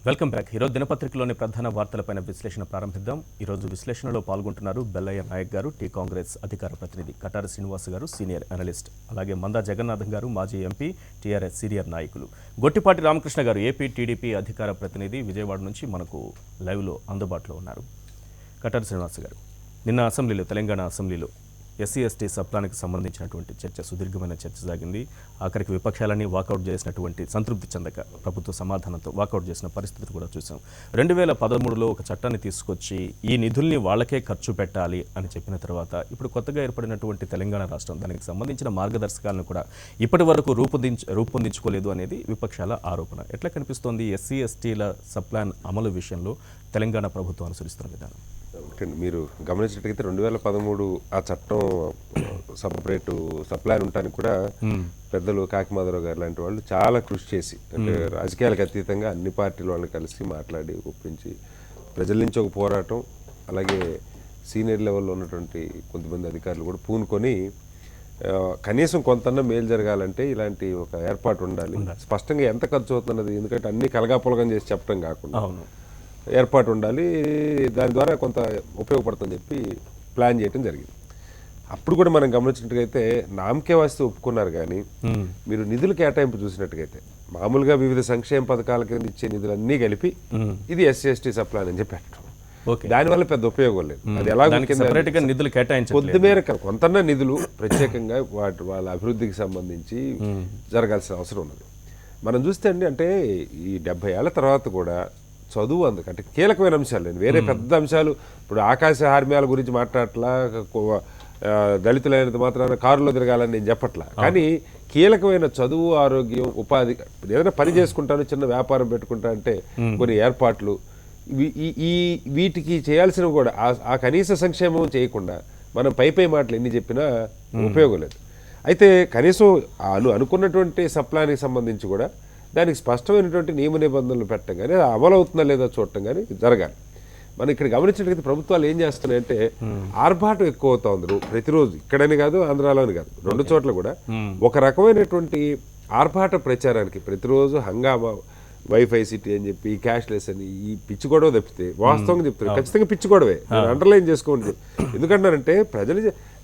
Welcome back. ఈరోజు దినపత్రికలోని ప్రధాన వార్తలపైన విశ్లేషణ ప్రారంభిద్దాం. ఈరోజు విశ్లేషణలో పాల్గొంటున్నారు బెల్లయ్య నాయక్ గారు, టీ కాంగ్రెస్ అధికార ప్రతినిధి, కటారి శ్రీనివాస్ గారు సీనియర్ అనలిస్ట్, అలాగే మందా జగన్నాథం గారు మాజీ ఎంపీ, టీఆర్ఎస్ సీనియర్ నాయకులు, గొట్టిపాటి రామకృష్ణ గారు ఏపీ టీడీపీ అధికార ప్రతినిధి, విజయవాడ నుంచి మనకు లైవ్లో అందుబాటులో ఉన్నారు. కటారి శ్రీనివాస్ గారు, నిన్న అసెంబ్లీలో, తెలంగాణ అసెంబ్లీలో ఎస్సీ ఎస్టీ సప్లానికి సంబంధించినటువంటి చర్చ, సుదీర్ఘమైన చర్చ సాగింది. ఆఖరికి విపక్షాలన్నీ వాకౌట్ చేసినటువంటి, సంతృప్తి చెందక ప్రభుత్వ సమాధానంతో వాకౌట్ చేసిన పరిస్థితి కూడా చూసాం. 2013లో ఒక చట్టాన్ని తీసుకొచ్చి ఈ నిధుల్ని వాళ్ళకే ఖర్చు పెట్టాలి అని చెప్పిన తర్వాత ఇప్పుడు కొత్తగా ఏర్పడినటువంటి తెలంగాణ రాష్ట్రం దానికి సంబంధించిన మార్గదర్శకాలను కూడా ఇప్పటి వరకు రూపొందించుకోలేదు అనేది విపక్షాల ఆరోపణ. ఎట్లా కనిపిస్తోంది ఎస్సీ ఎస్టీల సప్లాన్ అమలు విషయంలో తెలంగాణ ప్రభుత్వం అనుసరిస్తున్న విధానం? మీరు గమనించినట్టయితే 2013 ఆ చట్టం సపరేటు సప్లాన్ ఉండడానికి కూడా పెద్దలు కాకిమాధవరావు గారు లాంటి వాళ్ళు చాలా కృషి చేసి, అంటే రాజకీయాలకు అతీతంగా అన్ని పార్టీల వాళ్ళని కలిసి మాట్లాడి ఒప్పించి, ప్రజల నుంచి ఒక పోరాటం, అలాగే సీనియర్ లెవెల్లో ఉన్నటువంటి కొంతమంది అధికారులు కూడా పూనుకొని కనీసం కొంతన్నా మేలు జరగాలంటే ఇలాంటి ఒక ఏర్పాటు ఉండాలి, స్పష్టంగా ఎంత ఖర్చు అవుతున్నది, ఎందుకంటే అన్ని కలగాపులగం చేసి చెప్పడం కాకుండా ఏర్పాటు ఉండాలి, దాని ద్వారా కొంత ఉపయోగపడుతుందని చెప్పి ప్లాన్ చేయడం జరిగింది. అప్పుడు కూడా మనం గమనించినట్టుగైతే నామకే వాస్తే ఒప్పుకున్నారు, కానీ మీరు నిధుల కేటాయింపు చూసినట్టుగైతే మామూలుగా వివిధ సంక్షేమ పథకాల కింద ఇచ్చే నిధులన్నీ కలిపి ఇది ఎస్సీ ఎస్టీ సప్లాన్ అని చెప్పి పెట్టడం, దానివల్ల పెద్ద ఉపయోగం లేదు. అది ఎలా నిధులు కేటాయించి కొద్ది మేరకు కొంతన్నా నిధులు ప్రత్యేకంగా వాళ్ళ అభివృద్ధికి సంబంధించి జరగాల్సిన అవసరం ఉన్నది. మనం చూస్తే అంటే ఈ 70 ఏళ్ల తర్వాత కూడా చదువు అందుకంటే కీలకమైన అంశాలు, నేను వేరే పెద్ద అంశాలు ఇప్పుడు ఆకాశ హార్మ్యాల గురించి మాట్లాడట్లా, దళితులైనంత మాత్రాన కారులో తిరగాలని నేను చెప్పట్లా, కానీ కీలకమైన చదువు, ఆరోగ్యం, ఉపాధి, ఏదైనా పని చేసుకుంటాను, చిన్న వ్యాపారం పెట్టుకుంటా అంటే కొన్ని ఏర్పాట్లు, వీటికి చేయాల్సినవి కూడా ఆ కనీస సంక్షేమం చేయకుండా మనం పై మాటలు ఎన్ని చెప్పినా ఉపయోగం లేదు. అయితే కనీసం అనుకున్నటువంటి సప్లానికి సంబంధించి కూడా దానికి స్పష్టమైనటువంటి నియమ నిబంధనలు పెట్టడం కానీ, అమలు అవుతుందా లేదా చూడటం కానీ జరగాలి. మనం ఇక్కడ గమనించినట్లయితే ప్రభుత్వాలు ఏం చేస్తున్నాయంటే ఆర్భాటం ఎక్కువ అవుతా ఉంది ప్రతిరోజు, ఇక్కడని కాదు ఆంధ్రాలోని కాదు, రెండు చోట్ల కూడా ఒక రకమైనటువంటి ఆర్భాట ప్రచారానికి ప్రతిరోజు హంగామా, వైఫై సిటీ అని చెప్పి, క్యాష్లెస్ అని, ఈ పిచ్చి గొడవ తప్పితే వాస్తవంగా చెప్తున్నారు, ఖచ్చితంగా పిచ్చి గొడవే, అండర్లైన్ చేసుకోండి. ఎందుకంటారంటే ప్రజలు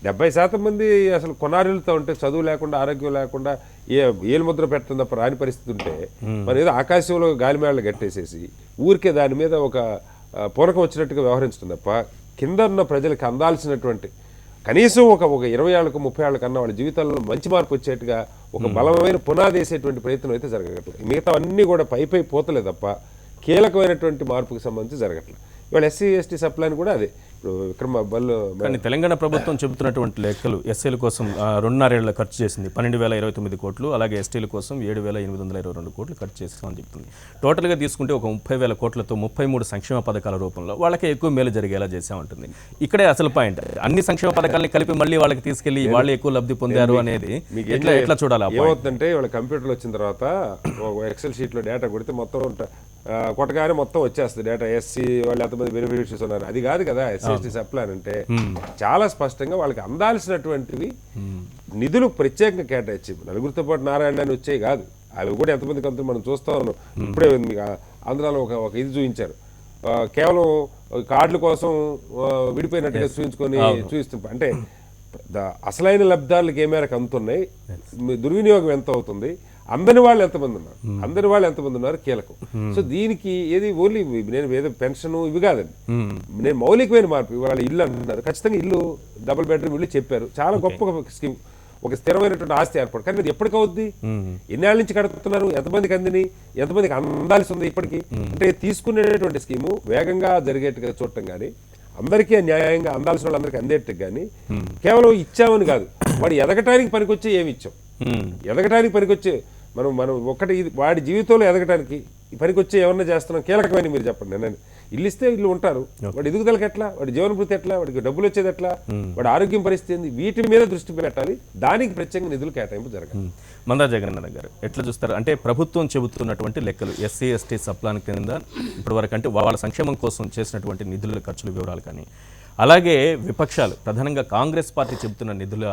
70% మంది అసలు కొనారిల్తో ఉంటే, చదువు లేకుండా, ఆరోగ్యం లేకుండా, ఏలు ముద్ర పెట్టడం తప్ప రాని పరిస్థితి ఉంటే, మరి ఏదో ఆకాశంలో గాలిమేళలు కట్టేసేసి ఊరికే దాని మీద ఒక పూనకం వచ్చినట్టుగా వ్యవహరించడం తప్ప కింద ఉన్న ప్రజలకు అందాల్సినటువంటి కనీసం ఒక 20 ఏళ్ళకు 30 ఏళ్ళ కన్నా వాళ్ళ జీవితాల్లో మంచి మార్పు వచ్చేట్టుగా ఒక బలమైన పునాది వేసేటువంటి ప్రయత్నం అయితే జరగట్లేదు. మిగతా అన్నీ కూడా పై పోతలే తప్ప కీలకమైనటువంటి మార్పుకు సంబంధించి జరగట్లేదు. ఇవాళ ఎస్సీ ఎస్టీ సప్లాన్ కూడా అదే. కానీ తెలంగాణ ప్రభుత్వం చెబుతున్నటువంటి లెక్కలు ఎస్సీల కోసం 2.5 ఏళ్ల ఖర్చు చేసింది 12,029 కోట్లు, అలాగే ఎస్టీల కోసం 7,822 కోట్లు ఖర్చు చేస్తామని చెప్తుంది. టోటల్గా తీసుకుంటే ఒక 30,000 కోట్లతో 33 సంక్షేమ పథకాల రూపంలో వాళ్ళకే ఎక్కువ మేలు జరిగేలా చేసామంటుంది. ఇక్కడే అసలు పాయింట్, అన్ని సంక్షేమ పథకాలని కలిపి మళ్ళీ వాళ్ళకి తీసుకెళ్లి వాళ్ళు ఎక్కువ లబ్ధి పొందారు అనేది ఎట్లా చూడాలి? ఏమవుతుందంటే వాళ్ళ కంప్యూటర్లు వచ్చిన తర్వాత ఎక్సెల్ షీట్లో డేటా కొడితే మొత్తం కొట్టగానే మొత్తం వచ్చేస్తుంది డేటా, ఎస్సీ వాళ్ళు ఎంతమంది బెనిఫిషరీస్ ఉన్నారు, అది కాదు కదా ఎస్సీ సప్లాన్ అంటే. చాలా స్పష్టంగా వాళ్ళకి అందాల్సినటువంటివి నిధులు ప్రత్యేకంగా కేటాయించి, నలుగురితో పాటు నారాయణ అని వచ్చాయి కాదు, అవి కూడా ఎంతమంది కొంత మనం చూస్తా ఉన్నాం. ఇప్పుడే ఆంధ్రాలో ఒక ఇది చూపించారు, కేవలం కార్డుల కోసం విడిపోయినట్టుగా చూపిస్తున్నారు. అంటే అసలైన లబ్ధాలకు ఏ మేరకు అందుతున్నాయి, దుర్వినియోగం ఎంత అవుతుంది, అందరి వాళ్ళు ఎంతమంది ఉన్నారు కీలకం. సో దీనికి ఏది ఓన్లీ నేను ఏదో పెన్షన్ ఇవి కాదండి, నేను మౌలికమైన మార్పు. ఇవాళ ఇల్లు అంటున్నారు, ఖచ్చితంగా ఇల్లు, డబుల్ బెడ్రూమ్ ఇల్లు చెప్పారు, చాలా గొప్ప స్కీమ్, ఒక స్థిరమైనటువంటి ఆస్తి ఏర్పాటు. కానీ అది ఎప్పటికవుద్ది, ఎన్నేళ్ళ నుంచి కడుతున్నారు, ఎంతమందికి అందిని, ఎంతమందికి అందాల్సి ఉంది ఇప్పటికీ. అంటే తీసుకునేటువంటి స్కీము వేగంగా జరిగేట్టుగా చూడటం కానీ, అందరికీ న్యాయంగా అందాల్సిన వాళ్ళందరికీ అందేట్టుగా కానీ, కేవలం ఇచ్చామని కాదు, వాడు ఎదగటానికి పనికొచ్చే ఏమి ఇచ్చాం, ఎదగటానికి పనికొచ్చే మనం ఒకటి వాడి జీవితంలో ఎదగటానికి పనికొచ్చే ఏమన్నా చేస్తున్నాం కీలకమైన మీరు చెప్పండి. నేను ఇల్లు ఇస్తే ఇల్లు ఉంటారు, వాడి ఎదుగుదలకి ఎట్లా, వాడి జీవనభృతి ఎట్లా, వాడికి డబ్బులు వచ్చేది ఎట్లా, వాడి ఆరోగ్యం పరిస్థితి ఏంది, వీటి మీద దృష్టి పెట్టాలి. దానికి ప్రత్యేకంగా నిధులు కేటాయింపు జరగాలి. మందా జగన్నాథం గారు ఎట్లా చూస్తారు? అంటే ప్రభుత్వం చెబుతున్నటువంటి లెక్కలు ఎస్సీ ఎస్టీ సప్లాన్ కింద ఇప్పటి వరకు అంటే వాళ్ళ సంక్షేమం కోసం చేసినటువంటి నిధుల ఖర్చుల వివరాలు కానీ, అలాగే విపక్షాలు ప్రధానంగా కాంగ్రెస్ పార్టీ చెబుతున్న నిధుల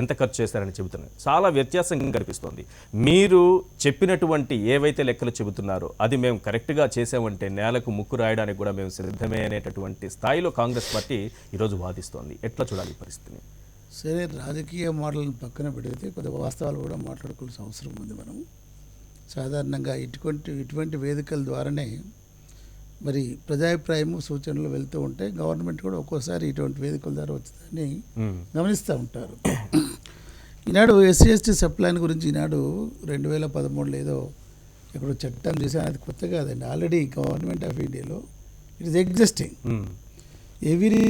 ఎంత ఖర్చు చేశారని చెబుతున్నారు. చాలా వ్యత్యాసం కనిపిస్తోంది. మీరు చెప్పినటువంటి ఏవైతే లెక్కలు చెబుతున్నారో అది మేము కరెక్ట్గా చేసామంటే నేలకు ముక్కు రాయడానికి కూడా మేము సిద్ధమే అనేటటువంటి స్థాయిలో కాంగ్రెస్ పార్టీ ఈరోజు వాదిస్తోంది. ఎట్లా చూడాలి ఈ పరిస్థితిని? సరే, రాజకీయ మాటలను పక్కన పెడితే కొద్దిగా వాస్తవాలు కూడా మాట్లాడుకోవాల్సిన అవసరం ఉంది. మనం సాధారణంగా ఇటువంటి వేదికల ద్వారానే మరి ప్రజాభిప్రాయము సూచనలు వెళ్తూ ఉంటే గవర్నమెంట్ కూడా ఒక్కోసారి ఇటువంటి వేదికల ద్వారా వచ్చిందని గమనిస్తూ ఉంటారు. ఈనాడు ఎస్సీ ఎస్టీ సప్లైన్ గురించి ఈనాడు 2013లో ఏదో ఇక్కడ చట్టం చేశాను. అది కొత్త కాదండి, ఆల్రెడీ గవర్నమెంట్ ఆఫ్ ఇండియాలో it is existing. Every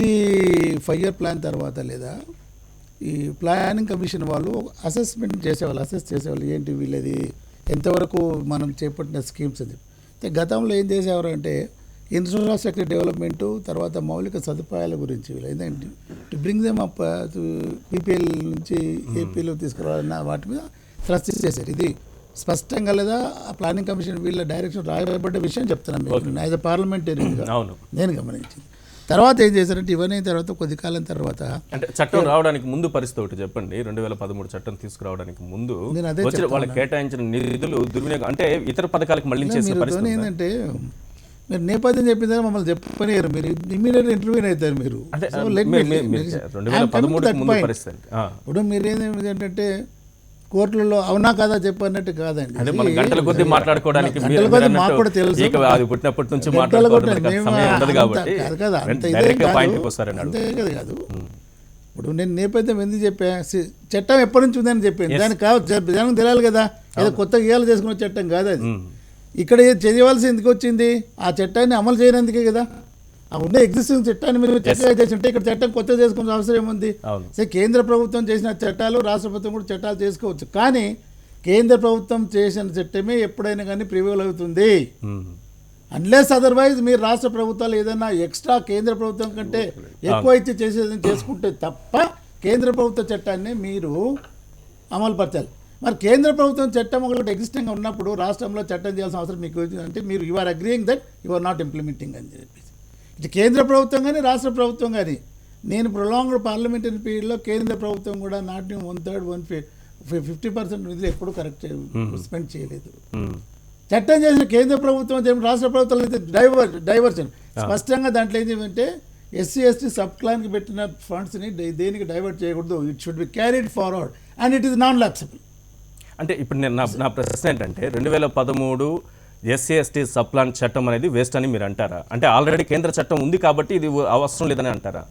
5 year plan తర్వాత లేదా ఈ ప్లానింగ్ కమిషన్ వాళ్ళు అసెస్మెంట్ చేసేవాళ్ళు, అసెస్ చేసేవాళ్ళు ఏంటి వీళ్ళది ఎంతవరకు మనం చేపట్టిన స్కీమ్స్ అని. గతంలో ఏం చేసేవారు అంటే ఇన్ఫ్రాస్ట్రక్చర్ డెవలప్మెంటు, తర్వాత మౌలిక సదుపాయాల గురించి వీళ్ళు ఏంటంటే to bring them up PPL నుంచి ఏపీలో తీసుకురావాలన్న వాటి మీద థ్రస్ట్ చేశారు. ఇది స్పష్టంగా లేదా ప్లానింగ్ కమిషన్ వీళ్ళ డైరెక్షన్ రాయబడ్డ విషయం చెప్తున్నాను మీకు యాజ్ అ పార్లమెంటరీగా నేను గమనించింది. తర్వాత ఏం చేశారంటే ఇవన్నీ తర్వాత కొద్ది కాలం తర్వాత అంటే చట్టం రావడానికి ముందు పరిస్థితి ఒకటి చెప్పండి. 2013 చట్టం తీసుకురావడానికి ముందు వాళ్ళకి కేటాయించిన నిధులు దుర్వినియోగం అంటే ఇతర పథకాలకు మళ్ళీ ఏంటంటే మీరు నేపథ్యం చెప్పిన మమ్మల్ని చెప్పలేరు, మీరు ఇమీడియట్ ఇంటర్వ్యూ అవుతారు. మీరు ఇప్పుడు మీరేంటంటే కోర్టులలో అవునా కాదా చెప్పన్నట్టు కాదండి. గంటల కొద్ది మాట్లాడుకోవడానికి మాకు కూడా తెలుసు, అంతే కదా కాదు. ఇప్పుడు నేను నేపథ్యం ఎందుకు చెప్పా, చట్టం ఎప్పటి నుంచి ఉందని చెప్పాను. దానికి జనం తెలియాలి కదా, ఏదో కొత్తగా ఇవాళ చేసుకున్న చట్టం కాదు అది. ఇక్కడ చేయవలసి ఎందుకు వచ్చింది, ఆ చట్టాన్ని అమలు చేయనందుకే కదా. ఆ ఉన్న ఎగ్జిస్టింగ్ చట్టాన్ని మీరు చట్టంగా చేసి ఉంటే ఇక్కడ చట్టం కొత్తగా చేసుకునే అవసరం ఏముంది? సరే, కేంద్ర ప్రభుత్వం చేసిన చట్టాలు రాష్ట్ర ప్రభుత్వం కూడా చట్టాలు చేసుకోవచ్చు, కానీ కేంద్ర ప్రభుత్వం చేసిన చట్టమే ఎప్పుడైనా కానీ ప్రివైల్ అవుతుంది. అన్లెస్ అదర్వైజ్ మీరు రాష్ట్ర ప్రభుత్వాలు ఏదైనా ఎక్స్ట్రా కేంద్ర ప్రభుత్వం కంటే ఎక్కువ ఇచ్చి చేసేదని చేసుకుంటే తప్ప కేంద్ర ప్రభుత్వ చట్టాన్ని మీరు అమలుపరచాలి. మరి కేంద్ర ప్రభుత్వం చట్టం ఒకటి ఎగ్జిస్టింగ్గా ఉన్నప్పుడు రాష్ట్రంలో చట్టం చేయాల్సిన అవసరం మీకు అంటే మీరు you are agreeing that you are not implementing అని చెప్పేసి. ఇది కేంద్ర ప్రభుత్వం కానీ రాష్ట్ర ప్రభుత్వం కానీ నేను ప్రొలాంగ్డ్ పార్లమెంటరీ పీరియడ్లో కేంద్ర ప్రభుత్వం కూడా నాట్ 1/3 50% నిధులు ఎప్పుడు కరెక్ట్ స్పెండ్ చేయలేదు. చట్టం చేసిన కేంద్ర ప్రభుత్వం రాష్ట్ర ప్రభుత్వాలు డైవర్షన్ స్పష్టంగా దాంట్లో ఏం చేయాలంటే ఎస్సీ ఎస్టీ సబ్ ప్లాన్కి పెట్టిన ఫండ్స్ని దేనికి డైవర్ట్ చేయకూడదు. It should be carried forward and it is non lapsable. అంటే ఇప్పుడు నేను నా ప్రశ్న ఏంటంటే 2013 ఎస్సీ ఎస్టీ సబ్ ప్లాన్ చట్టం అనేది వేస్ట్ అని మీరు అంటారా? అంటే ఆల్రెడీ కేంద్ర చట్టం ఉంది కాబట్టి ఇది అవసరం లేదని అంటారా?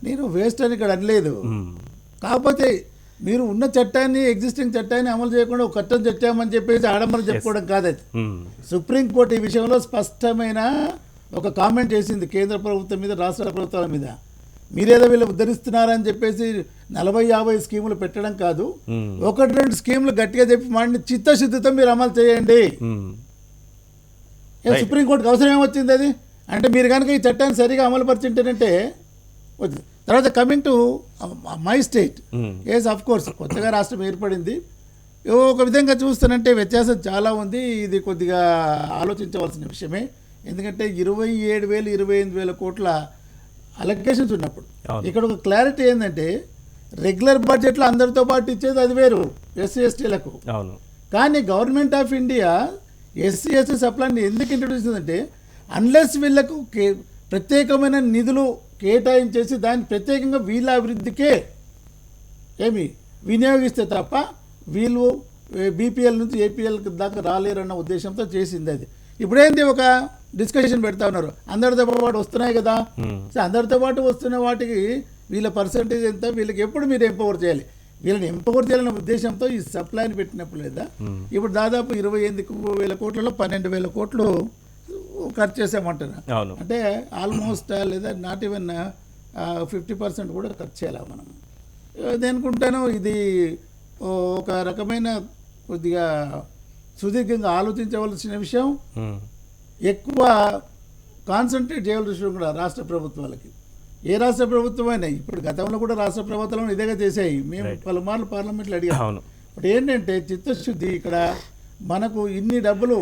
నేను వేస్ట్ అని ఇక్కడ అనలేదు. కాకపోతే మీరు ఉన్న చట్టాన్ని ఎగ్జిస్టింగ్ చట్టాన్ని అమలు చేయకుండా ఒక చట్టం చట్టామని చెప్పేసి ఆడంబర చెప్పుకోవడం కాదు. సుప్రీంకోర్టు ఈ విషయంలో స్పష్టమైన ఒక కామెంట్ చేసింది కేంద్ర ప్రభుత్వం మీద, రాష్ట్ర ప్రభుత్వాల మీద. మీరేదో వీళ్ళు ఉద్ధరిస్తున్నారని చెప్పేసి 40-50 స్కీములు పెట్టడం కాదు, 1-2 స్కీములు గట్టిగా చెప్పి మాడిని చిత్తశుద్ధితో మీరు అమలు చేయండి. సుప్రీంకోర్టుకి అవసరం ఏమొచ్చింది అది అంటే మీరు కనుక ఈ చట్టాన్ని సరిగా అమలు పరిచింటారంటే వచ్చింది. తర్వాత coming to my state, yes of course కొత్తగా రాష్ట్రం ఏర్పడింది. ఒక విధంగా చూస్తానంటే వ్యత్యాసం చాలా ఉంది. ఇది కొద్దిగా ఆలోచించవలసిన విషయమే. ఎందుకంటే 27,000-28,000 కోట్ల అలొకేషన్స్ ఉన్నప్పుడు ఇక్కడ ఒక క్లారిటీ ఏంటంటే రెగ్యులర్ బడ్జెట్లో అందరితో పాటు ఇచ్చేది అది వేరు ఎస్సీ ఎస్టీలకు. కానీ government of India SC ST సప్లాన్ని ఎందుకు ఇంట్రొడ్యూస్ చేసిందంటే అన్లెస్ వీళ్ళకు ప్రత్యేకమైన నిధులు కేటాయించేసి దాన్ని ప్రత్యేకంగా వీళ్ళ అభివృద్ధికే వినియోగిస్తే తప్ప వీళ్ళు బీపీఎల్ నుంచి ఏపీఎల్ దాకా రాలేరన్న ఉద్దేశంతో చేసింది అది. ఇప్పుడేంటి ఒక డిస్కషన్ పెడతా ఉన్నారు, అందరితో పాటు వస్తున్నాయి కదా, అందరితో పాటు వస్తున్న వాటికి వీళ్ళ పర్సంటేజ్ ఎంత, వీళ్ళకి ఎప్పుడు మీరు ఎంపవర్ చేయాలి, వీళ్ళని ఎంపవర్ చేయాలన్న ఉద్దేశంతో ఈ సప్లైని పెట్టినప్పుడు లేదా ఇప్పుడు దాదాపు 28,000 కోట్లలో 12,000 కోట్లు ఖర్చు చేసామంటున్నారు. అంటే ఆల్మోస్ట్ లేదా నాట్ ఈవెన్ 50% కూడా ఖర్చు చేయాలి మనం. నేను అనుకుంటాను ఇది ఒక రకమైన కొద్దిగా సుదీర్ఘంగా ఆలోచించవలసిన విషయం, ఎక్కువ కాన్సన్ట్రేట్ చేయవలసిన విషయం కూడా రాష్ట్ర ప్రభుత్వాలకి. ఏ రాష్ట్ర ప్రభుత్వం అయినా ఇప్పుడు గతంలో కూడా రాష్ట్ర ప్రభుత్వాలను ఇదేగా చేశాయి. మేము పలుమార్లు పార్లమెంట్లో అడిగాము. ఇప్పుడు ఏంటంటే చిత్తశుద్ధి ఇక్కడ మనకు ఇన్ని డబ్బులు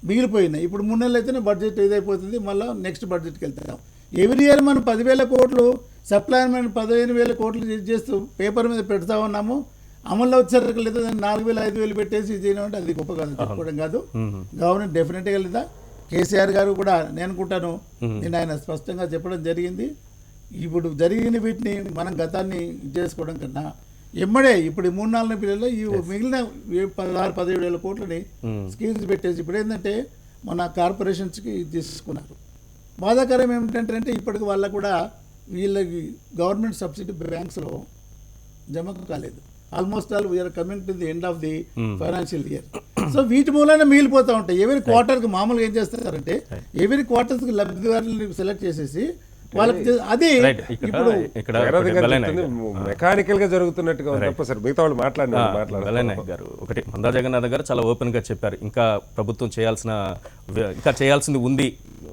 మిగిలిపోయినాయి. ఇప్పుడు 3 నెలలు అయితేనే బడ్జెట్ ఇదైపోతుంది, మళ్ళీ నెక్స్ట్ బడ్జెట్కి వెళ్తాం. ఎవ్రీ ఇయర్ మనం 10,000 కోట్లు సప్లైమెంట్ 15,000 కోట్లు చేస్తూ పేపర్ మీద పెడతా ఉన్నాము. అమల్లో వచ్చేసరికి లేదా 4,000 5,000 పెట్టేసి ఇది అంటే అది గొప్ప కాదు చెప్పుకోవడం కాదు. గవర్నమెంట్ డెఫినెట్గా లేదా కేసీఆర్ గారు కూడా నేను అనుకుంటాను నేను ఆయన స్పష్టంగా చెప్పడం జరిగింది. ఇప్పుడు జరిగిన వీటిని మనం గతాన్ని ఇది చేసుకోవడం కన్నా ఎమ్మడే ఇప్పుడు 3-4 నెలల్లో ఈ మిగిలిన 16-17 కోట్లని స్కీమ్స్ పెట్టేసి ఇప్పుడు ఏంటంటే మన కార్పొరేషన్స్కి తీసుకున్నారు. బాధాకరం ఏమిటంటే ఇప్పటికి వాళ్ళకు కూడా వీళ్ళకి గవర్నమెంట్ సబ్సిడీ బ్యాంక్స్లో జమ కాలేదు. Almost all we're coming to the end of the financial year. So వీటి మూలన మిగిలిపోతూ ఉంటాయి. ఎవరి క్వార్టర్కి మామూలుగా ఏం చేస్తారంటే ఎవరి క్వార్టర్స్కి లబ్ధిదారులను సెలెక్ట్ చేసేసి వాళ్ళకి అది ఇప్పుడు మెకానికల్ గా జరుగుతున్నట్టుగా ఉంది తప్ప సార్ మిగతా వాళ్ళు మాట్లాడారు గారు ఒకటి మందా జగన్నాథ్ గారు చాలా ఓపెన్ గా చెప్పారు. ఇంకా ప్రభుత్వం చేయాల్సింది ఉంది,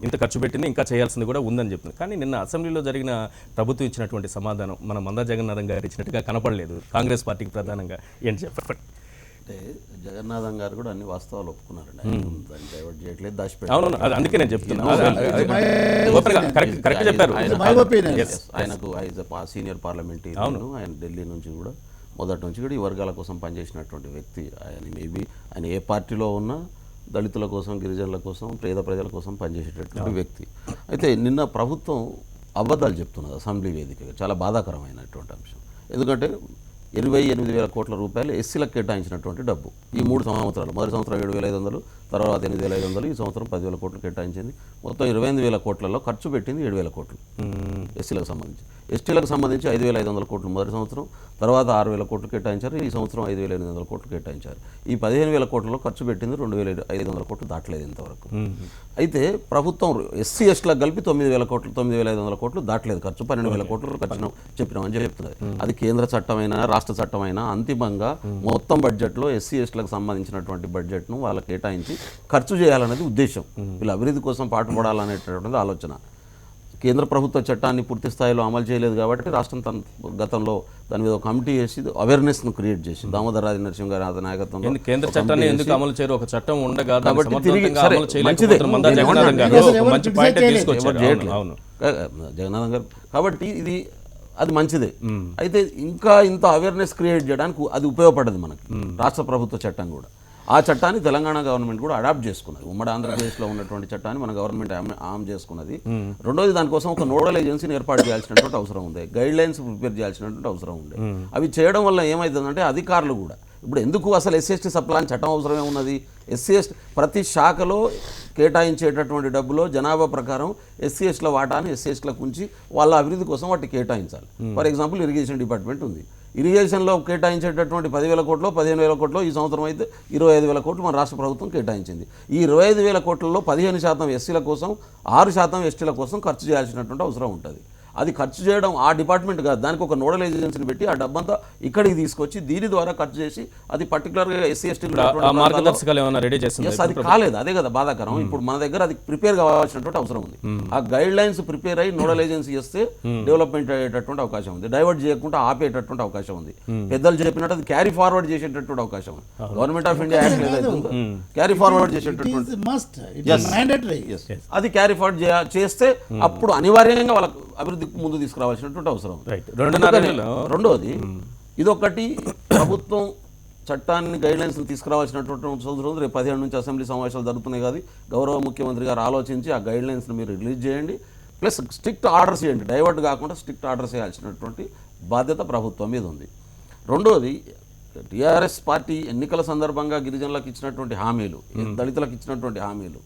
ఇంత ఖర్చు పెట్టింది ఇంకా చేయాల్సింది కూడా ఉందని చెప్తుంది. కానీ నిన్న అసెంబ్లీలో జరిగిన ప్రభుత్వం ఇచ్చినటువంటి సమాధానం మన మందా జగన్నాథం గారు ఇచ్చినట్టుగా కనపడలేదు. కాంగ్రెస్ పార్టీకి ప్రధానంగా ఏంటి చెప్పండి. అంటే జగన్నాథం గారు కూడా అన్ని వాస్తవాలు ఒప్పుకున్నారండి. డైవర్ట్ చేయట్లేదు, అవును, అందుకే నేను చెప్తున్నా. ఆయనకు సీనియర్ పార్లమెంటరీను, ఆయన ఢిల్లీ నుంచి కూడా మొదటి నుంచి కూడా ఈ వర్గాల కోసం పనిచేసినటువంటి వ్యక్తి. ఆయన మేబీ ఆయన ఏ పార్టీలో ఉన్నా దళితుల కోసం, గిరిజనుల కోసం, పేద ప్రజల కోసం పనిచేసేటటువంటి వ్యక్తి. అయితే నిన్న ప్రభుత్వం అబద్ధాలు చెప్తున్నది అసెంబ్లీ వేదికగా. చాలా బాధాకరమైనటువంటి అంశం. ఎందుకంటే 28,000 కోట్ల రూపాయలు ఎస్సీలకు కేటాయించినటువంటి డబ్బు ఈ 3 సంవత్సరాలు. మొదటి సంవత్సరం 7,500, తర్వాత 8,500, ఈ సంవత్సరం 10,000 కోట్లు కేటాయించింది. మొత్తం 28,000 కోట్లలో ఖర్చు పెట్టింది 7,000 కోట్లు ఎస్సీలకు సంబంధించి. ఎస్టీలకు సంబంధించి 5,500 కోట్లు మొదటి సంవత్సరం, తర్వాత 6,000 కోట్లు కేటాయించారు. ఈ సంవత్సరం 5,800 కోట్లు కేటాయించారు. ఈ 15,000 కోట్లలో ఖర్చు పెట్టింది 2,500 కోట్లు దాటలేదు ఇంతవరకు. అయితే ప్రభుత్వం ఎస్సీ ఎస్టీలకు కలిపి 9,000 కోట్లు, 9,500 కోట్లు దాటలేదు ఖర్చు. 12,000 కోట్లు ఖర్చు చెప్పినామని చెప్తున్నది. అది కేంద్ర చట్టమైనా రాష్ట్ర చట్టమైనా అంతిమంగా మొత్తం బడ్జెట్లో ఎస్సీ ఎస్టీలకు సంబంధించినటువంటి బడ్జెట్ను వాళ్ళకి కేటాయించి ఖర్చు చేయాలనేది ఉద్దేశం. వీళ్ళ అభివృద్ధి కోసం పాటుపడాలనేటటువంటి ఆలోచన. కేంద్ర ప్రభుత్వ చట్టాన్ని పూర్తి స్థాయిలో అమలు చేయలేదు కాబట్టి రాష్ట్రం గతంలో దాని మీద ఒక కమిటీ చేసి అవేర్నెస్ను క్రియేట్ చేసి దామోదర్ రాజ నరసింహ గారి నాయకత్వంలో కేంద్ర చట్టాన్ని ఎందుకు అమలు చేయరు? ఒక చట్టం ఉండగా కాబట్టి తిరిగి జగన్నాథం గారు కాబట్టి ఇది అది మంచిదే. అయితే ఇంకా ఇంత అవేర్నెస్ క్రియేట్ చేయడానికి అది ఉపయోగపడ్డది మనకి రాష్ట్ర ప్రభుత్వ చట్టం కూడా. ఆ చట్టాన్ని తెలంగాణ గవర్నమెంట్ కూడా అడాప్ట్ చేసుకున్నది. ఉమ్మడి ఆంధ్రప్రదేశ్లో ఉన్నటువంటి చట్టాన్ని మన గవర్నమెంట్ ఆమ్ చేసుకున్నది. రెండోది దానికోసం ఒక నోడల్ ఏజెన్సీని ఏర్పాటు చేయాల్సినటువంటి అవసరం ఉంది. గైడ్ లైన్స్ ప్రిపేర్ చేయాల్సినటువంటి అవసరం ఉంది. అవి చేయడం వల్ల ఏమవుతుందంటే అధికారులు కూడా ఇప్పుడు ఎందుకు అసలు ఎస్సీ ఎస్టీ సప్లాన్ చట్టం అవసరమే ఉన్నది? ఎస్సీ ఎస్టీ ప్రతి శాఖలో కేటాయించేటటువంటి డబ్బులో జనాభా ప్రకారం ఎస్సీ ఎస్టీల వాటాను ఎస్సీ ఎస్టీలకు ఉంచి వాళ్ళ అభివృద్ధి కోసం వాటిని కేటాయించాలి. ఫర్ ఎగ్జాంపుల్ ఇరిగేషన్ డిపార్ట్మెంట్ ఉంది. ఇరిగేషన్లో కేటాయించేటటువంటి 10,000 కోట్లు, 15,000 కోట్లు, ఈ సంవత్సరం అయితే 25,000 కోట్లు మన రాష్ట్ర ప్రభుత్వం కేటాయించింది. ఈ 25,000 కోట్లలో 15% ఎస్సీల కోసం, 6% ఎస్టీల కోసం ఖర్చు చేయాల్సినటువంటి అవసరం ఉంటుంది. అది ఖర్చు చేయడం ఆ డిపార్ట్మెంట్ కాదు, దానికి ఒక నోడల్ ఏజెన్సీని పెట్టి ఆ డబ్బంతా ఇక్కడికి తీసుకొచ్చి దీని ద్వారా ఖర్చు చేసి అది పర్టికులర్గా ఎస్సీ ఎస్టీ అది కాలేదు. అదే కదా బాధాకరం. ఇప్పుడు మన దగ్గర అది ప్రిపేర్ కావాల్సినటువంటి అవసరం ఉంది. ఆ గైడ్ లైన్స్ ప్రిపేర్ అయ్యి నోడల్ ఏజెన్సీ చేస్తే డెవలప్మెంట్ అయ్యేటటువంటి అవకాశం ఉంది. డైవర్ట్ చేయకుండా ఆపేటటువంటి అవకాశం ఉంది. పెద్దలు చెప్పినట్టు అది క్యారీ ఫార్వర్డ్ చేసేటటువంటి అవకాశం ఉంది. గవర్నమెంట్ ఆఫ్ ఇండియా యాక్ట్ ఏదైతే ఉందో క్యారీ ఫార్వర్డ్ చేసేటటువంటి అది క్యారీ ఫార్వర్డ్ చేస్తే అప్పుడు అనివార్యంగా వాళ్ళకు అభివృద్ధి ముందు తీసుకురావాల్సినటువంటి అవసరం. రెండోది ఇదొకటి ప్రభుత్వం చట్టాన్ని గైడ్లైన్స్ తీసుకురావాల్సినటువంటి అవసరం. రేపు 17 నుంచి అసెంబ్లీ సమావేశాలు జరుగుతున్నాయి కదా, గౌరవ ముఖ్యమంత్రి గారు ఆలోచించి ఆ గైడ్లైన్స్ని మీరు రిలీజ్ చేయండి. ప్లస్ స్ట్రిక్ట్ ఆర్డర్స్ చేయండి. డైవర్ట్ కాకుండా స్ట్రిక్ట్ ఆర్డర్స్ చేయాల్సినటువంటి బాధ్యత ప్రభుత్వం మీద ఉంది. రెండోది టీఆర్ఎస్ పార్టీ ఎన్నికల సందర్భంగా గిరిజనులకు ఇచ్చినటువంటి హామీలు, దళితులకు ఇచ్చినటువంటి హామీలు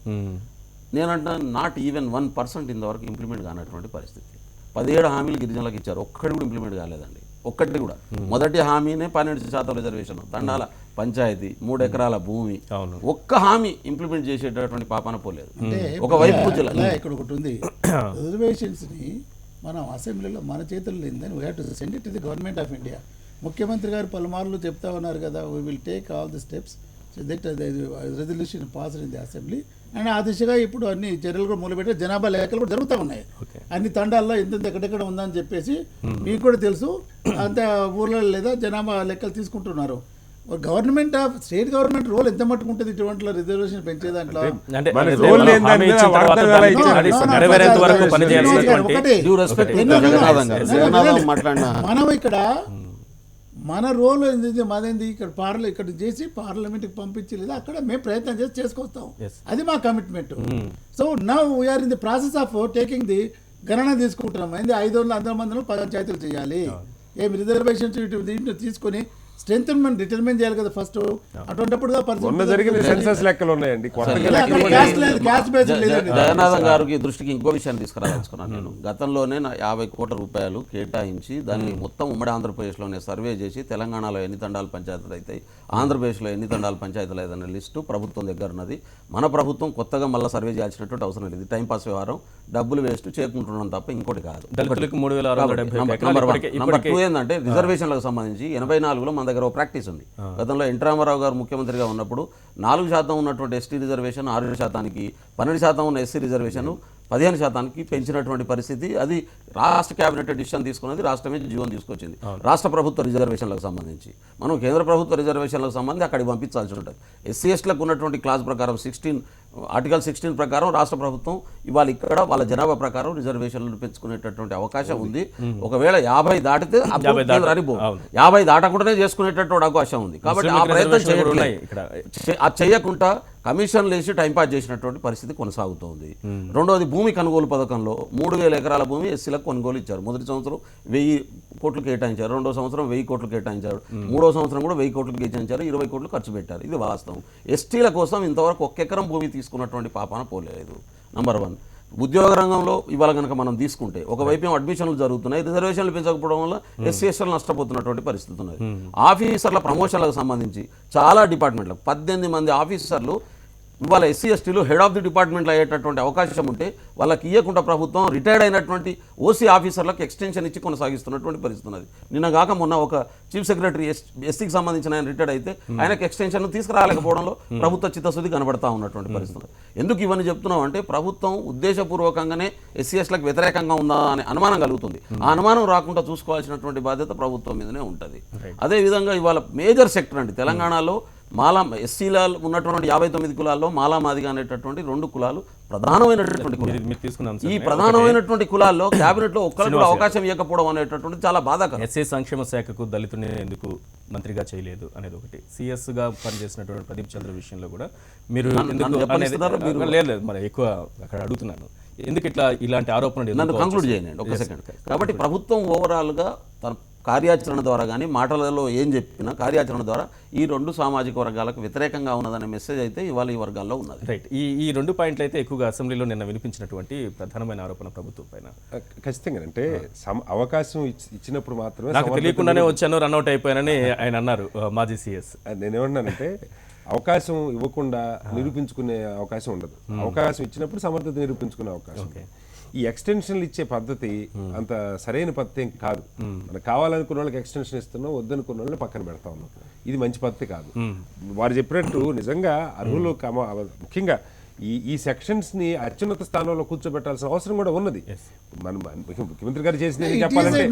నేనంటున్నా నాట్ ఈవెన్ 1% ఇంతవరకు ఇంప్లిమెంట్ కానటువంటి పరిస్థితి. 17 హామీలు గిరిజనులకు ఇచ్చారు, ఒక్కటి కూడా ఇంప్లిమెంట్ కాలేదండి. ఒక్కటి కూడా. మొదటి హామీనే 12% రిజర్వేషన్, తండాల పంచాయతీ, 3 ఎకరాల భూమి, ఒక్క హామీ ఇంప్లిమెంట్ చేసేటటువంటి పాపాన పోలేదు. ఒకవైపు ఇక్కడ ఒకటి ఉంది, రిజర్వేషన్స్ని మనం అసెంబ్లీలో మన చేతుల్లో లేదని we have to send it to the government of India. ముఖ్యమంత్రి గారు పలుమార్లు చెప్తా ఉన్నారు కదా, we will take all the steps so that resolution passed in the assembly. And ఆ దిశగా ఇప్పుడు అన్ని చర్యలు కూడా మొదలుపెట్టి జనాభా లెక్కలు కూడా జరుగుతూ ఉన్నాయి. అన్ని తండాల్లో ఎంత ఎక్కడెక్కడ ఉందని చెప్పేసి మీకు కూడా తెలుసు. అంత ఊర్లలో లేదా జనాభా లెక్కలు తీసుకుంటున్నారు. Government of state government role ఎంత మట్టుకు ఉంటుంది ఇటువంటి రిజర్వేషన్ పెంచే దాంట్లో? అంటే మన అదే రోల్ మనం ఏంటంటే హామీ ఇచ్చిన వాగ్దానాలు తర్వాత ఎలా దాన్ని ఇచ్చారు? అది No, no, నెరవేరేంత వరకు ఒకటి, పనిచేయాల్సినటువంటి ఒకటి. డ్యూ రెస్పెక్ట్ ఎన్నో జగన్నాథం మాట్లాడిన మనం ఇక్కడ మన రోల్ ఏంది మాదేంది ఇక్కడ చేసి పార్లమెంట్కి పంపించి లేదా అక్కడ మేము ప్రయత్నం చేసి చేసుకొస్తాం. Yes. అది మా commitment. So now we're in the process of taking the గణన తీసుకుంటున్నాం. ఏంది 500 మందిలో పంచాయతీలు చేయాలి. ఏమి రిజర్వేషన్స్ దీంట్లో తీసుకొని స్ట్రెంత్ మనం డిటర్మిన్ చేయాలి కదా ఫస్ట్. అటువంటిప్పుడు మొన్న జరిగిన సెన్సస్ లెక్కలు ఉన్నాయండి. కొత్తగా జగన్నాథం గారికి దృష్టికి ఇంకో విషయాన్ని తీసుకురాదలుచుకున్నాను నేను. గతంలోనే 50 కోట్ల రూపాయలు కేటాయించి దాన్ని మొత్తం ఉమ్మడి ఆంధ్రప్రదేశ్లోనే సర్వే చేసి తెలంగాణలో ఎన్ని తండాలు పంచాయతీలు అవుతాయి, ఆంధ్రప్రదేశ్లో ఎన్ని తండాలు పంచాయతీలు అవుతాయనే లిస్టు ప్రభుత్వం దగ్గర ఉన్నది. మన ప్రభుత్వం కొత్తగా మళ్ళీ సర్వే చేయాల్సినటువంటి అవసరం లేదు. టైంపాస్ వ్యవహారం, డబ్బులు వేస్ట్ చేరుకుంటున్నాం తప్ప ఇంకోటి కాదు. దళితులకు 3,670 నంబర్ 2 ఏంటంటే రిజర్వేషన్లకు సంబంధించి 84లో మన దగ్గర ఒక ప్రాక్టీస్ ఉంది. గతంలో ఎన్టీ రామారావు గారు ముఖ్యమంత్రిగా ఉన్నప్పుడు 4% ఉన్నటువంటి ఎస్టీ రిజర్వేషన్ 6%కి, 12% ఉన్న ఎస్సీ రిజర్వేషన్ 15%కి పెంచినటువంటి పరిస్థితి. అది రాష్ట్ర క్యాబినెట్ డిసిషన్ తీసుకున్నది, రాష్ట్రమే జీవనం తీసుకొచ్చింది. రాష్ట్ర ప్రభుత్వ రిజర్వేషన్లకు సంబంధించి మనం కేంద్ర ప్రభుత్వ రిజర్వేషన్లకు సంబంధించి అక్కడికి పంపించాల్సి ఉంటుంది. ఎస్సీ ఎస్టీలకు ఉన్నటువంటి క్లాస్ ప్రకారం ఆర్టికల్ 16 ప్రకారం రాష్ట్ర ప్రభుత్వం ఇవాళ ఇక్కడ వాళ్ళ జనాభా ప్రకారం రిజర్వేషన్లు పెంచుకునేటటువంటి అవకాశం ఉంది. ఒకవేళ 50 దాటితే 50 దాటకుండానే చేసుకునేటటువంటి అవకాశం ఉంది. కాబట్టి ఆ ప్రయత్నం చేయట్లేదు. అది చేయకుండా కమిషన్లు వేసి టైంపాస్ చేసినటువంటి పరిస్థితి కొనసాగుతోంది. రెండోది భూమి కొనుగోలు పథకంలో 3,000 ఎకరాల భూమి ఎస్సీలకు కొనుగోలు ఇచ్చారు. మొదటి సంవత్సరం 1000 కోట్లు కేటాయించారు, రెండో సంవత్సరం 1000 కోట్లు కేటాయించారు, మూడో సంవత్సరం కూడా 1000 కోట్లు కేటాయించారు, 20 కోట్లు ఖర్చు పెట్టారు. ఇది వాస్తవం. ఎస్టీల కోసం ఇంతవరకు 1 ఎకరం భూమి తీసుకున్నటువంటి పాపాన పోలేదు. నంబర్ 1. ఉద్యోగ రంగంలో ఇవాళ కనుక మనం తీసుకుంటే ఒకవైపు అడ్మిషన్లు జరుగుతున్నాయి, రిజర్వేషన్లు పెంచకపోవడం వల్ల ఎస్సీ ఎస్టీలు నష్టపోతున్నటువంటి పరిస్థితి ఉన్నది. ఆఫీసర్ల ప్రమోషన్లకు సంబంధించి చాలా డిపార్ట్మెంట్లకు 18 మంది ఆఫీసర్లు ఇవాళ ఎస్సీ ఎస్టీలు హెడ్ ఆఫ్ ది డిపార్ట్మెంట్లో అయ్యేటటువంటి అవకాశం ఉంటే వాళ్ళకి ఇవ్వకుండా ప్రభుత్వం రిటైర్డ్ అయినటువంటి ఓసీ ఆఫీసర్లకు ఎక్స్టెన్షన్ ఇచ్చి కొనసాగిస్తున్నటువంటి పరిస్థితి ఉన్నది. నిన్న కాక మొన్న ఒక చీఫ్ సెక్రటరీ ఎస్టీకి సంబంధించిన ఆయన రిటైర్డ్ అయితే ఆయనకు ఎక్స్టెన్షన్ తీసుకురాలేకపోవడంలో ప్రభుత్వ చిత్తశుద్ధి కనబడతా ఉన్నటువంటి పరిస్థితి. ఎందుకు ఇవన్నీ చెప్తున్నాం అంటే ప్రభుత్వం ఉద్దేశపూర్వకంగానే ఎస్సీ ఎస్టీలకు వ్యతిరేకంగా ఉందా అనే అనుమానం కలుగుతుంది. ఆ అనుమానం రాకుండా చూసుకోవాల్సినటువంటి బాధ్యత ప్రభుత్వం మీదనే ఉంటుంది. అదేవిధంగా ఇవాళ మేజర్ సెక్టర్ అండి తెలంగాణలో ఎస్సీల ఉన్నటువంటి 59 కులాల్లో మాలా మాదిగా అనేటటువంటి 2 కులాలు ప్రధానమైనటువంటి కులాలు. ఈ ప్రధానమైనటువంటి కులాల్లో క్యాబినెట్లో ఒక్కరికి కూడా అవకాశం ఇవ్వకపోవడం అనేటటువంటి చాలా బాధాకరం. ఎస్సీ సంక్షేమ శాఖకు దళితుని ఎందుకు మంత్రిగా చేయలేదు అనేది ఒకటి. సిఎస్ గా పనిచేసినటువంటి ప్రదీప్ చంద్ర విషయంలో కూడా మీరు లేదు మరి ఎక్కువ అక్కడ అడుగుతున్నాను, ఎందుకు ఇలాంటి ఆరోపణలు నన్ను కంక్లూడ్ చేయండి ఒక సెకండ్. కాబట్టి ప్రభుత్వం ఓవరాల్గా తన కార్యాచరణ ద్వారా కానీ మాటలలో ఏం చెప్పినా కార్యాచరణ ద్వారా ఈ 2 సామాజిక వర్గాలకు వ్యతిరేకంగా ఉన్నదనే మెసేజ్ అయితే ఇవాళ ఈ వర్గాల్లో ఉన్నది. రైట్. ఈ 2 పాయింట్లు అయితే ఎక్కువగా అసెంబ్లీలో నిన్న వినిపించినటువంటి ప్రధానమైన ఆరోపణ ప్రభుత్వం పైన. ఖచ్చితంగా అంటే అవకాశం ఇచ్చినప్పుడు మాత్రమే. నాకు తెలియకుండానే వచ్చాను, రన్అట్ అయిపోయానని ఆయన అన్నారు మాజీ సిఎస్. నేనేమన్నానంటే అవకాశం ఇవ్వకుండా నిరూపించుకునే అవకాశం ఉండదు. అవకాశం ఇచ్చినప్పుడు సమర్థత నిరూపించుకునే అవకాశం. ఈ ఎక్స్టెన్షన్లు ఇచ్చే పద్ధతి అంత సరైన పద్ధతి ఏం కాదు. మనకు కావాలనుకున్న వాళ్ళకి ఎక్స్టెన్షన్ ఇస్తున్నాం, వద్దనుకున్న వాళ్ళని పక్కన పెడతా ఉన్నాం. ఇది మంచి పద్ధతి కాదు. వారు చెప్పినట్టు నిజంగా అర్హులు ముఖ్యంగా ఈ సెక్షన్స్ ని అత్యున్నత స్థానంలో కూర్చోబెట్టాల్సిన అవసరం కూడా ఉన్నది. మనం ముఖ్యమంత్రి గారు చేసింది చెప్పాలంటే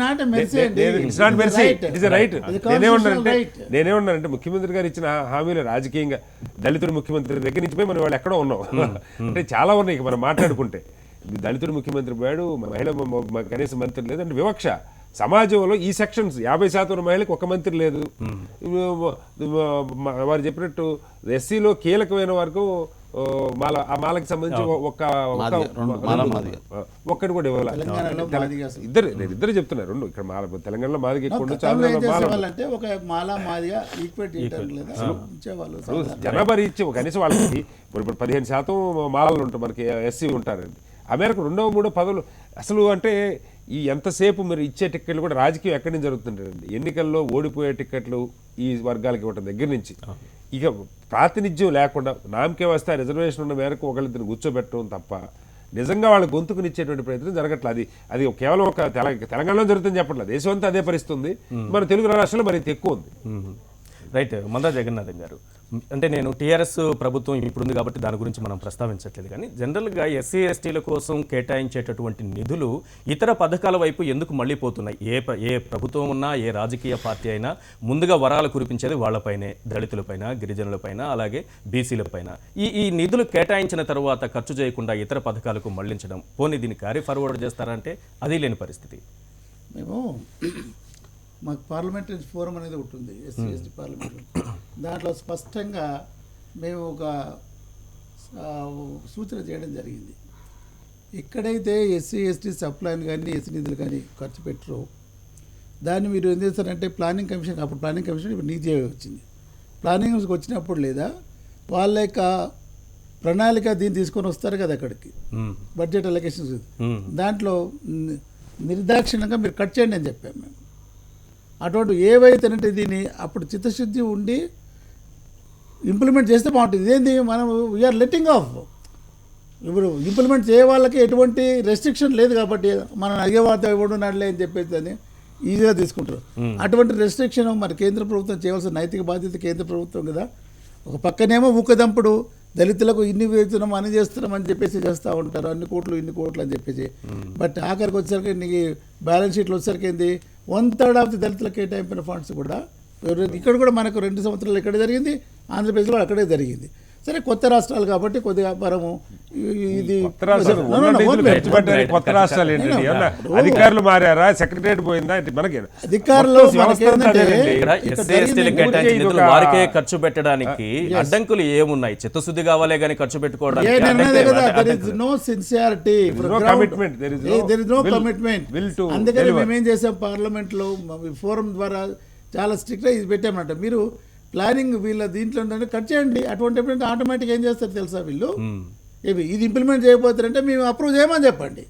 నేనేమన్నానంటే ముఖ్యమంత్రి గారు ఇచ్చిన హామీలు రాజకీయంగా దళితుడు ముఖ్యమంత్రి దగ్గర నుంచి పోయి మనం వాళ్ళు ఎక్కడో ఉన్నాం అంటే చాలా ఉన్నాయి మనం మాట్లాడుకుంటే. దళితుడు ముఖ్యమంత్రి పోయాడు, మహిళ కనీసం మంత్రి లేదు అంటే వివక్ష. సమాజంలో ఈ సెక్షన్స్ 50% మహిళలకు ఒక మంత్రి లేదు. వారు చెప్పినట్టు ఎస్సీలో కీలకమైన వరకు ఆ మాలకి సంబంధించి ఒక్కటి కూడా ఇవ్వాలి. ఇద్దరు చెప్తున్నారు 2 ఇక్కడ తెలంగాణలో మాదిగా జనాభా ఇచ్చి కనీసం వాళ్ళకి ఇప్పుడు 15% మాలలు ఉంటారు, మనకి ఎస్సీ ఉంటారండి. అమెరికా 2వ 3వ పదవులు అసలు అంటే ఈ ఎంతసేపు మీరు ఇచ్చే టిక్కెట్లు కూడా రాజకీయం ఎక్కడి నుంచి జరుగుతుంటారండి. ఎన్నికల్లో ఓడిపోయే టిక్కెట్లు ఈ వర్గాలకి ఇవ్వటం దగ్గర నుంచి ఇక ప్రాతినిధ్యం లేకుండా నామకే వస్తే రిజర్వేషన్ ఉన్న మేరకు ఒకళ్ళిద్దరు కూర్చోబెట్టడం తప్ప నిజంగా వాళ్ళ గొంతుకునిచ్చేటువంటి ప్రయత్నం జరగట్లేదు. అది కేవలం ఒక తెలంగాణలో జరుగుతుందని చెప్పట్లేదు, దేశం అంతా అదే పరిస్థితి ఉంది. మన తెలుగు రాష్ట్రాల్లో మరింత ఎక్కువ ఉంది. రైట్. మందా జగన్నాథం గారు, అంటే నేను టీఆర్ఎస్ ప్రభుత్వం ఇప్పుడు ఉంది కాబట్టి దాని గురించి మనం ప్రస్తావించట్లేదు, కానీ జనరల్గా ఎస్సీ ఎస్టీల కోసం కేటాయించేటటువంటి నిధులు ఇతర పథకాల వైపు ఎందుకు మళ్ళీ పోతున్నాయి? ఏ ప్రభుత్వం ఉన్నా, ఏ రాజకీయ పార్టీ అయినా ముందుగా వరాలు కురిపించేది వాళ్ళపైనే, దళితులపైన, గిరిజనులపైన, అలాగే బీసీలపైన. ఈ నిధులు కేటాయించిన తర్వాత ఖర్చు చేయకుండా ఇతర పథకాలకు మళ్లించడం, పోనీ దీన్ని క్యారీ ఫార్వర్డ్ చేస్తారంటే అది లేని పరిస్థితి. మేము మాకు పార్లమెంటరీ ఫోరం అనేది ఉంటుంది, ఎస్సీ ఎస్టీ పార్లమెంటరీ. దాంట్లో స్పష్టంగా మేము ఒక సూచన చేయడం జరిగింది. ఎక్కడైతే ఎస్సీ ఎస్టీ సప్లైన్ కానీ ఎస్సీ నిధులు కానీ ఖర్చు పెట్టరు, దాన్ని మీరు ఏం చేస్తారంటే ప్లానింగ్ కమిషన్, అప్పుడు ప్లానింగ్ కమిషన్ ఇప్పుడు నీతి ఆయోగ్ వచ్చింది, ప్లానింగ్ కమిషన్కి వచ్చినప్పుడు లేదా వాళ్ళ యొక్క ప్రణాళిక దీన్ని తీసుకొని వస్తారు కదా అక్కడికి, బడ్జెట్ అలొకేషన్స్, దాంట్లో నిర్దాక్షిణ్యంగా మీరు కట్ చేయండి అని చెప్పాము మేము. అటువంటి ఏవైతేనంటే దీన్ని అప్పుడు చిత్తశుద్ధి ఉండి ఇంప్లిమెంట్ చేస్తే బాగుంటుంది. ఇదేంటి మనం వీఆర్ లెట్టింగ్ ఆఫ్, ఇప్పుడు ఇంప్లిమెంట్ చేయ వాళ్ళకి ఎటువంటి రెస్ట్రిక్షన్ లేదు కాబట్టి మనం అడిగేవాళ్ళతో ఇవ్వడున్నాడులే అని చెప్పేసి అని ఈజీగా తీసుకుంటారు. అటువంటి రెస్ట్రిక్షన్ మరి కేంద్ర ప్రభుత్వం చేయవలసిన నైతిక బాధ్యత కేంద్ర ప్రభుత్వం కదా. ఒక పక్కనేమో ఊకదంపుడు దళితులకు ఇన్ని వేస్తున్నాం అని చేస్తున్నాం అని చెప్పేసి చేస్తూ ఉంటారు, అన్ని కోట్లు ఇన్ని కోట్లు అని చెప్పేసి. బట్ ఆఖరికి వచ్చేసరికి నీకు బ్యాలెన్స్ షీట్లు వచ్చేసరికి ఏంది 1/3 ఆఫ్ ది దళితులకు కేటాయించిన ఫండ్స్ కూడా ఇక్కడ కూడా మనకు 2 సంవత్సరాలు ఇక్కడ జరిగింది, ఆంధ్రప్రదేశ్లో అక్కడే జరిగింది. సరే కొత్త రాష్ట్రాలు కాబట్టి కొద్దిగా మనము ఇది కొత్త రాష్ట్రాలు ఏంటండి, అధికారులు మారారా, సెక్రటరియట్ పోయిందా, మనకి అధికారులు వారికే ఖర్చు పెట్టడానికి అడ్డంకులు ఏమున్నాయి? చిత్తశుద్ధి కావాలే కానీ ఖర్చు పెట్టుకోవడానికి అందుకని మేమేం చేసాం, పార్లమెంట్ లో ఫోరం ద్వారా చాలా స్ట్రిక్ట్ గా ఇది పెట్టామంట. మీరు ప్లానింగ్ వీళ్ళ దీంట్లో కట్ చేయండి, అటువంటి ఆటోమేటిక్ ఏం చేస్తారు తెలుసా వీళ్ళు, ఇది ఇంప్లిమెంట్ చేయబోతారంటే మేము అప్రూవ్ చేయమని చెప్పండి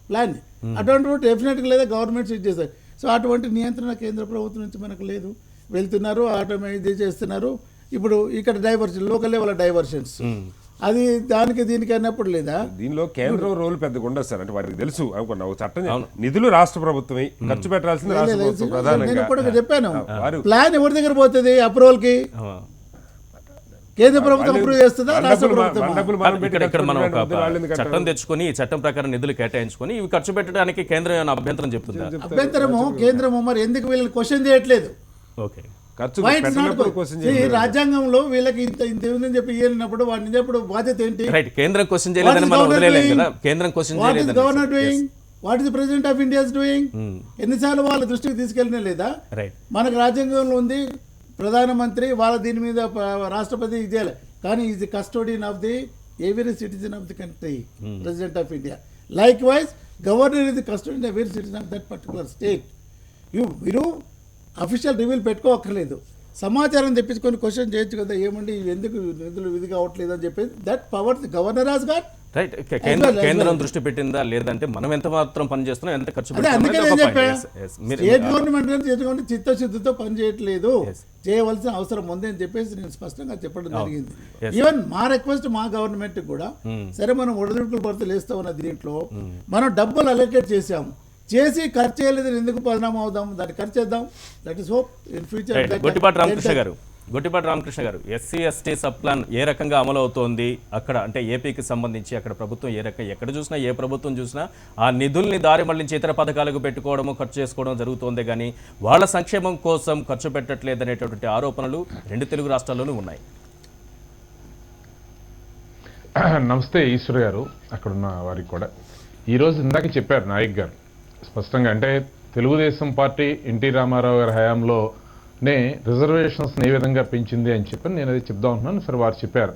ప్లాన్. అటువంటి డెఫినెట్గా లేదా గవర్నమెంట్ ఇది చేస్తారు. సో అటువంటి నియంత్రణ కేంద్ర ప్రభుత్వం నుంచి మనకు లేదు. వెళ్తున్నారు, ఆటోమేటిక్ చేస్తున్నారు. ఇప్పుడు ఇక్కడ డైవర్షన్, లోకల్ లెవెల్ డైవర్షన్స్, అది దానికి దీనికి అన్నప్పుడు లేదా దీనిలో కేంద్రం రోల్ పెద్దగా ఉండదు సార్. అంటే వారికి తెలుసు అనుకున్నా, ఒక చట్టం నిధులు రాష్ట్ర ప్రభుత్వమే ఖర్చు పెట్టాల్సింది రాష్ట్ర ప్రభుత్వం ప్రధానంగా. నేను కూడా చెప్పాను, ప్లాన్ ఎవరి దగ్గర పోతుంది అప్రూవల్ కి? కేంద్ర ప్రభుత్వం అప్రూవ్ చేస్తుందా, రాష్ట్ర ప్రభుత్వం? ఇక్కడ మనం ఒక చట్టం తెచ్చుకొని ఈ చట్టం ప్రకారం నిధులు కేటాయించుకొని ఇవి ఖర్చు పెట్టడానికి కేంద్రం ఏమైనా అభ్యంతరం చెప్తుందా? అభ్యంతరము కేంద్రము మరి ఎందుకు వీళ్ళని క్వశ్చన్ చేయట్లేదు? ఓకే, రాజ్యాంగంలో వీళ్ళకి ఇంత ఇంత ఉందని చెప్పి ఇవ్వనప్పుడు వాడిని చెప్పడం బాధ్యత ఏంటి? రైట్, కేంద్రం క్వశ్చన్ చేయలేదని మనం వదిలేయలేం కదా. కేంద్రం క్వశ్చన్ చేయలేదు. Governor doing what is the president of India doing? ఎన్నిసార్లు వాళ్ళ దృష్టికి తీసుకెళ్ళినా లేదా? మనకు రాజ్యాంగంలో ఉంది ప్రధానమంత్రి, వాళ్ళ దీని మీద రాష్ట్రపతి ఇది చేయాలి, కానీ is the custodian of the every citizen of the country, president of India. Like wise governor is the custodian every citizen of that particular state. మీరు అఫీషియల్ రివ్యూలు పెట్టుకోక్కర్లేదు, సమాచారం తెప్పించుకొని క్వశ్చన్ చేయొచ్చు కదా, ఏమండి ఎందుకు నిధులు విధి కావట్లేదు అని చెప్పేసి. That power the governor has got. Right, కేంద్రం దృష్టి పెట్టిందా లేదంటే మనం ఎంత మాత్రం పని చేస్తున్నాం, ఎంత ఖర్చు స్టేట్ గవర్నమెంట్ చిత్తశుద్ధితో పని చేయట్లేదు, చేయవలసిన అవసరం ఉంది అని చెప్పేసి నేను స్పష్టంగా చెప్పడం జరిగింది. ఈవెన్ మా రిక్వెస్ట్ మా గవర్నమెంట్ కూడా, సరే మనం ఒడిదుడుకులు పడితే లేస్తా ఉన్న దీంట్లో మనం డబ్బులు అలొకేట్ చేసాము, చేసి ఖర్చు చేయలేదు ఎందుకు పరిణామం అవుదాం, దాన్ని ఖర్చు చేద్దాం. That is hope in future. Gottipati Ramakrishna గారు, SC ST sub plan A రకంగా అమలు అవుతోంది అక్కడ, అంటే ఏపీకి సంబంధించి అక్కడ ప్రభుత్వం ఏ రకంగా, ఎక్కడ చూసినా ఏ ప్రభుత్వం చూసినా ఆ నిధుల్ని దారి మళ్లించి ఇతర పథకాలకు పెట్టుకోవడము, ఖర్చు చేసుకోవడం జరుగుతోంది, కానీ వాళ్ళ సంక్షేమం కోసం ఖర్చు పెట్టట్లేదు అనేటటువంటి ఆరోపణలు 2 తెలుగు రాష్ట్రాల్లోనూ ఉన్నాయి. నమస్తే ఈశ్వర్ గారు, అక్కడున్న వారికి కూడా. ఈరోజు ఇందాక చెప్పారు నాయక్ గారు స్పష్టంగా, అంటే తెలుగుదేశం పార్టీ ఎన్టీ రామారావు గారి హయాంలోనే రిజర్వేషన్స్ ఏ విధంగా పెంచింది అని చెప్పి నేను అది చెప్తా ఉంటున్నాను. సరే, వారు చెప్పారు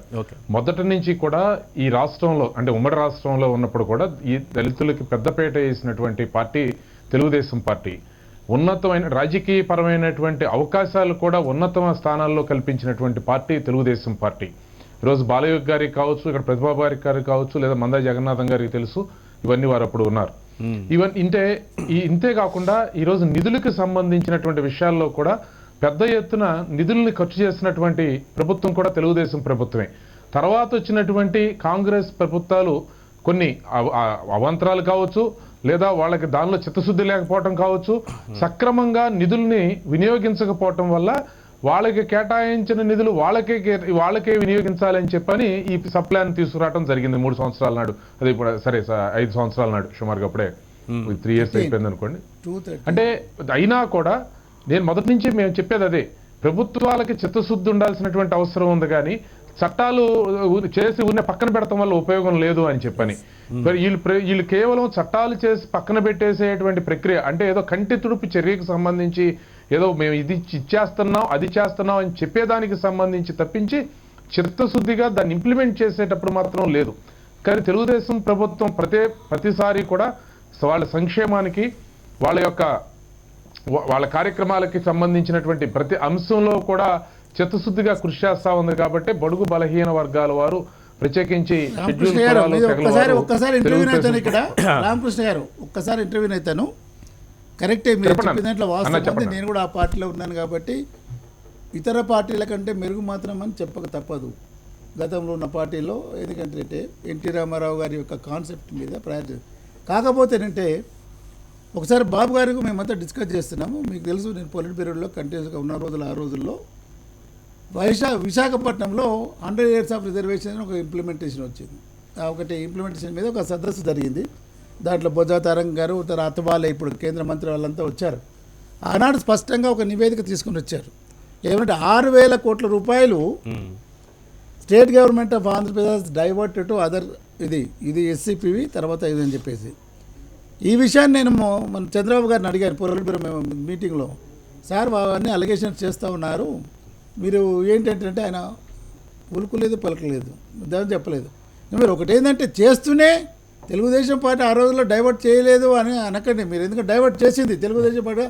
మొదటి నుంచి కూడా ఈ రాష్ట్రంలో, అంటే ఉమ్మడి రాష్ట్రంలో ఉన్నప్పుడు కూడా ఈ దళితులకి పెద్దపేట వేసినటువంటి పార్టీ తెలుగుదేశం పార్టీ. ఉన్నతమైన రాజకీయపరమైనటువంటి అవకాశాలు కూడా ఉన్నతమైన స్థానాల్లో కల్పించినటువంటి పార్టీ తెలుగుదేశం పార్టీ. ఈరోజు బాలయోగి గారికి కావచ్చు, ఇక్కడ ప్రతిభా గారికి కావచ్చు, లేదా మందా జగన్నాథం గారికి తెలుసు, ఇవన్నీ వారు అప్పుడు ఉన్నారు. ఇంతే కాకుండా ఈరోజు నిధులకు సంబంధించినటువంటి విషయాల్లో కూడా పెద్ద ఎత్తున నిధుల్ని ఖర్చు చేసినటువంటి ప్రభుత్వం కూడా తెలుగుదేశం ప్రభుత్వమే. తర్వాత వచ్చినటువంటి కాంగ్రెస్ ప్రభుత్వాలు కొన్ని అవాంతరాలు కావచ్చు, లేదా వాళ్ళకి దానిలో చిత్తశుద్ధి లేకపోవటం కావచ్చు, సక్రమంగా నిధుల్ని వినియోగించకపోవటం వల్ల వాళ్ళకి కేటాయించిన నిధులు వాళ్ళకే వినియోగించాలని చెప్పని ఈ సబ్ ప్లాన్ తీసుకురావడం జరిగింది 3 సంవత్సరాల నాడు. అది ఇప్పుడు సరే 5 సంవత్సరాల నాడు సుమారుగా అప్పుడే 3 years అయిపోయింది అనుకోండి. 230. అంటే అయినా కూడా నేను మొదటి నుంచి మేము చెప్పేది అదే, ప్రభుత్వాలకి చిత్తశుద్ధి ఉండాల్సినటువంటి అవసరం ఉంది, కానీ చట్టాలు చేసి ఉన్న పక్కన పెడతాం వల్ల ఉపయోగం లేదు అని చెప్పని. మరి వీళ్ళు కేవలం చట్టాలు చేసి పక్కన పెట్టేసేటువంటి ప్రక్రియ, అంటే ఏదో కంటి తుడుపు చర్యకు సంబంధించి ఏదో మేము ఇది ఇచ్చేస్తున్నాం అది చేస్తున్నాం అని చెప్పేదానికి సంబంధించి తప్పించి చిత్తశుద్ధిగా దాన్ని ఇంప్లిమెంట్ చేసేటప్పుడు మాత్రం లేదు. కానీ తెలుగుదేశం ప్రభుత్వం ప్రతిసారి కూడా వాళ్ళ సంక్షేమానికి వాళ్ళ కార్యక్రమాలకి సంబంధించినటువంటి ప్రతి అంశంలో కూడా చిత్తశుద్ధిగా కృషి చేస్తా ఉంది. కాబట్టి బడుగు బలహీన వర్గాల వారు ప్రత్యేకించి రామకృష్ణ గారు ఒక్కసారి ఇంటర్వ్యూ అవుతాను ఇక్కడ. రామకృష్ణ గారు ఒక్కసారి ఇంటర్వ్యూ అవుతాను. కరెక్టే మీరు చెప్పిన దాంట్లో వాస్తవం. నేను కూడా ఆ పార్టీలో ఉన్నాను కాబట్టి ఇతర పార్టీల కంటే మెరుగు మాత్రం అని చెప్పక తప్పదు గతంలో ఉన్న పార్టీలో. ఎందుకంటే ఎన్టీ రామారావు గారి యొక్క కాన్సెప్ట్ మీద ప్రయారిటీ. కాకపోతే ఏంటంటే ఒకసారి బాబు గారికి మేమంతా డిస్కస్ చేస్తున్నాము. మీకు తెలుసు, నేను పొలిట్ పీరియడ్లో కంటిన్యూస్గా ఉన్న రోజులు ఆ రోజుల్లో విశాఖపట్నంలో 100 years ఆఫ్ రిజర్వేషన్ ఒక ఇంప్లిమెంటేషన్ వచ్చింది. ఒకటి ఇంప్లిమెంటేషన్ మీద ఒక సదస్సు జరిగింది. దాంట్లో బొజ్జా తారంగ్ గారు, అత్తవాళ్ళ ఇప్పుడు కేంద్ర మంత్రి వాళ్ళంతా వచ్చారు. ఆనాడు స్పష్టంగా ఒక నివేదిక తీసుకుని వచ్చారు. ఏమంటే 6,000 కోట్ల రూపాయలు state government of Andhra Pradesh diverted to other ఇది ఎస్సీపీవి తర్వాత ఇది అని చెప్పేసి. ఈ విషయాన్ని నేను మన చంద్రబాబు గారిని అడిగాను పొలిట్ బ్యూరో మీటింగ్లో. సార్ అవన్నీ అలిగేషన్స్ చేస్తూ ఉన్నారు, మీరు ఏంటంటే ఆయన ఉలుకులేదు పలకలేదు, దాని చెప్పలేదు. మీరు ఒకటి ఏంటంటే చేస్తూనే తెలుగుదేశం పార్టీ ఆ రోజుల్లో డైవర్ట్ చేయలేదు అని అనకండి మీరు. ఎందుకంటే డైవర్ట్ చేసింది తెలుగుదేశం పార్టీ.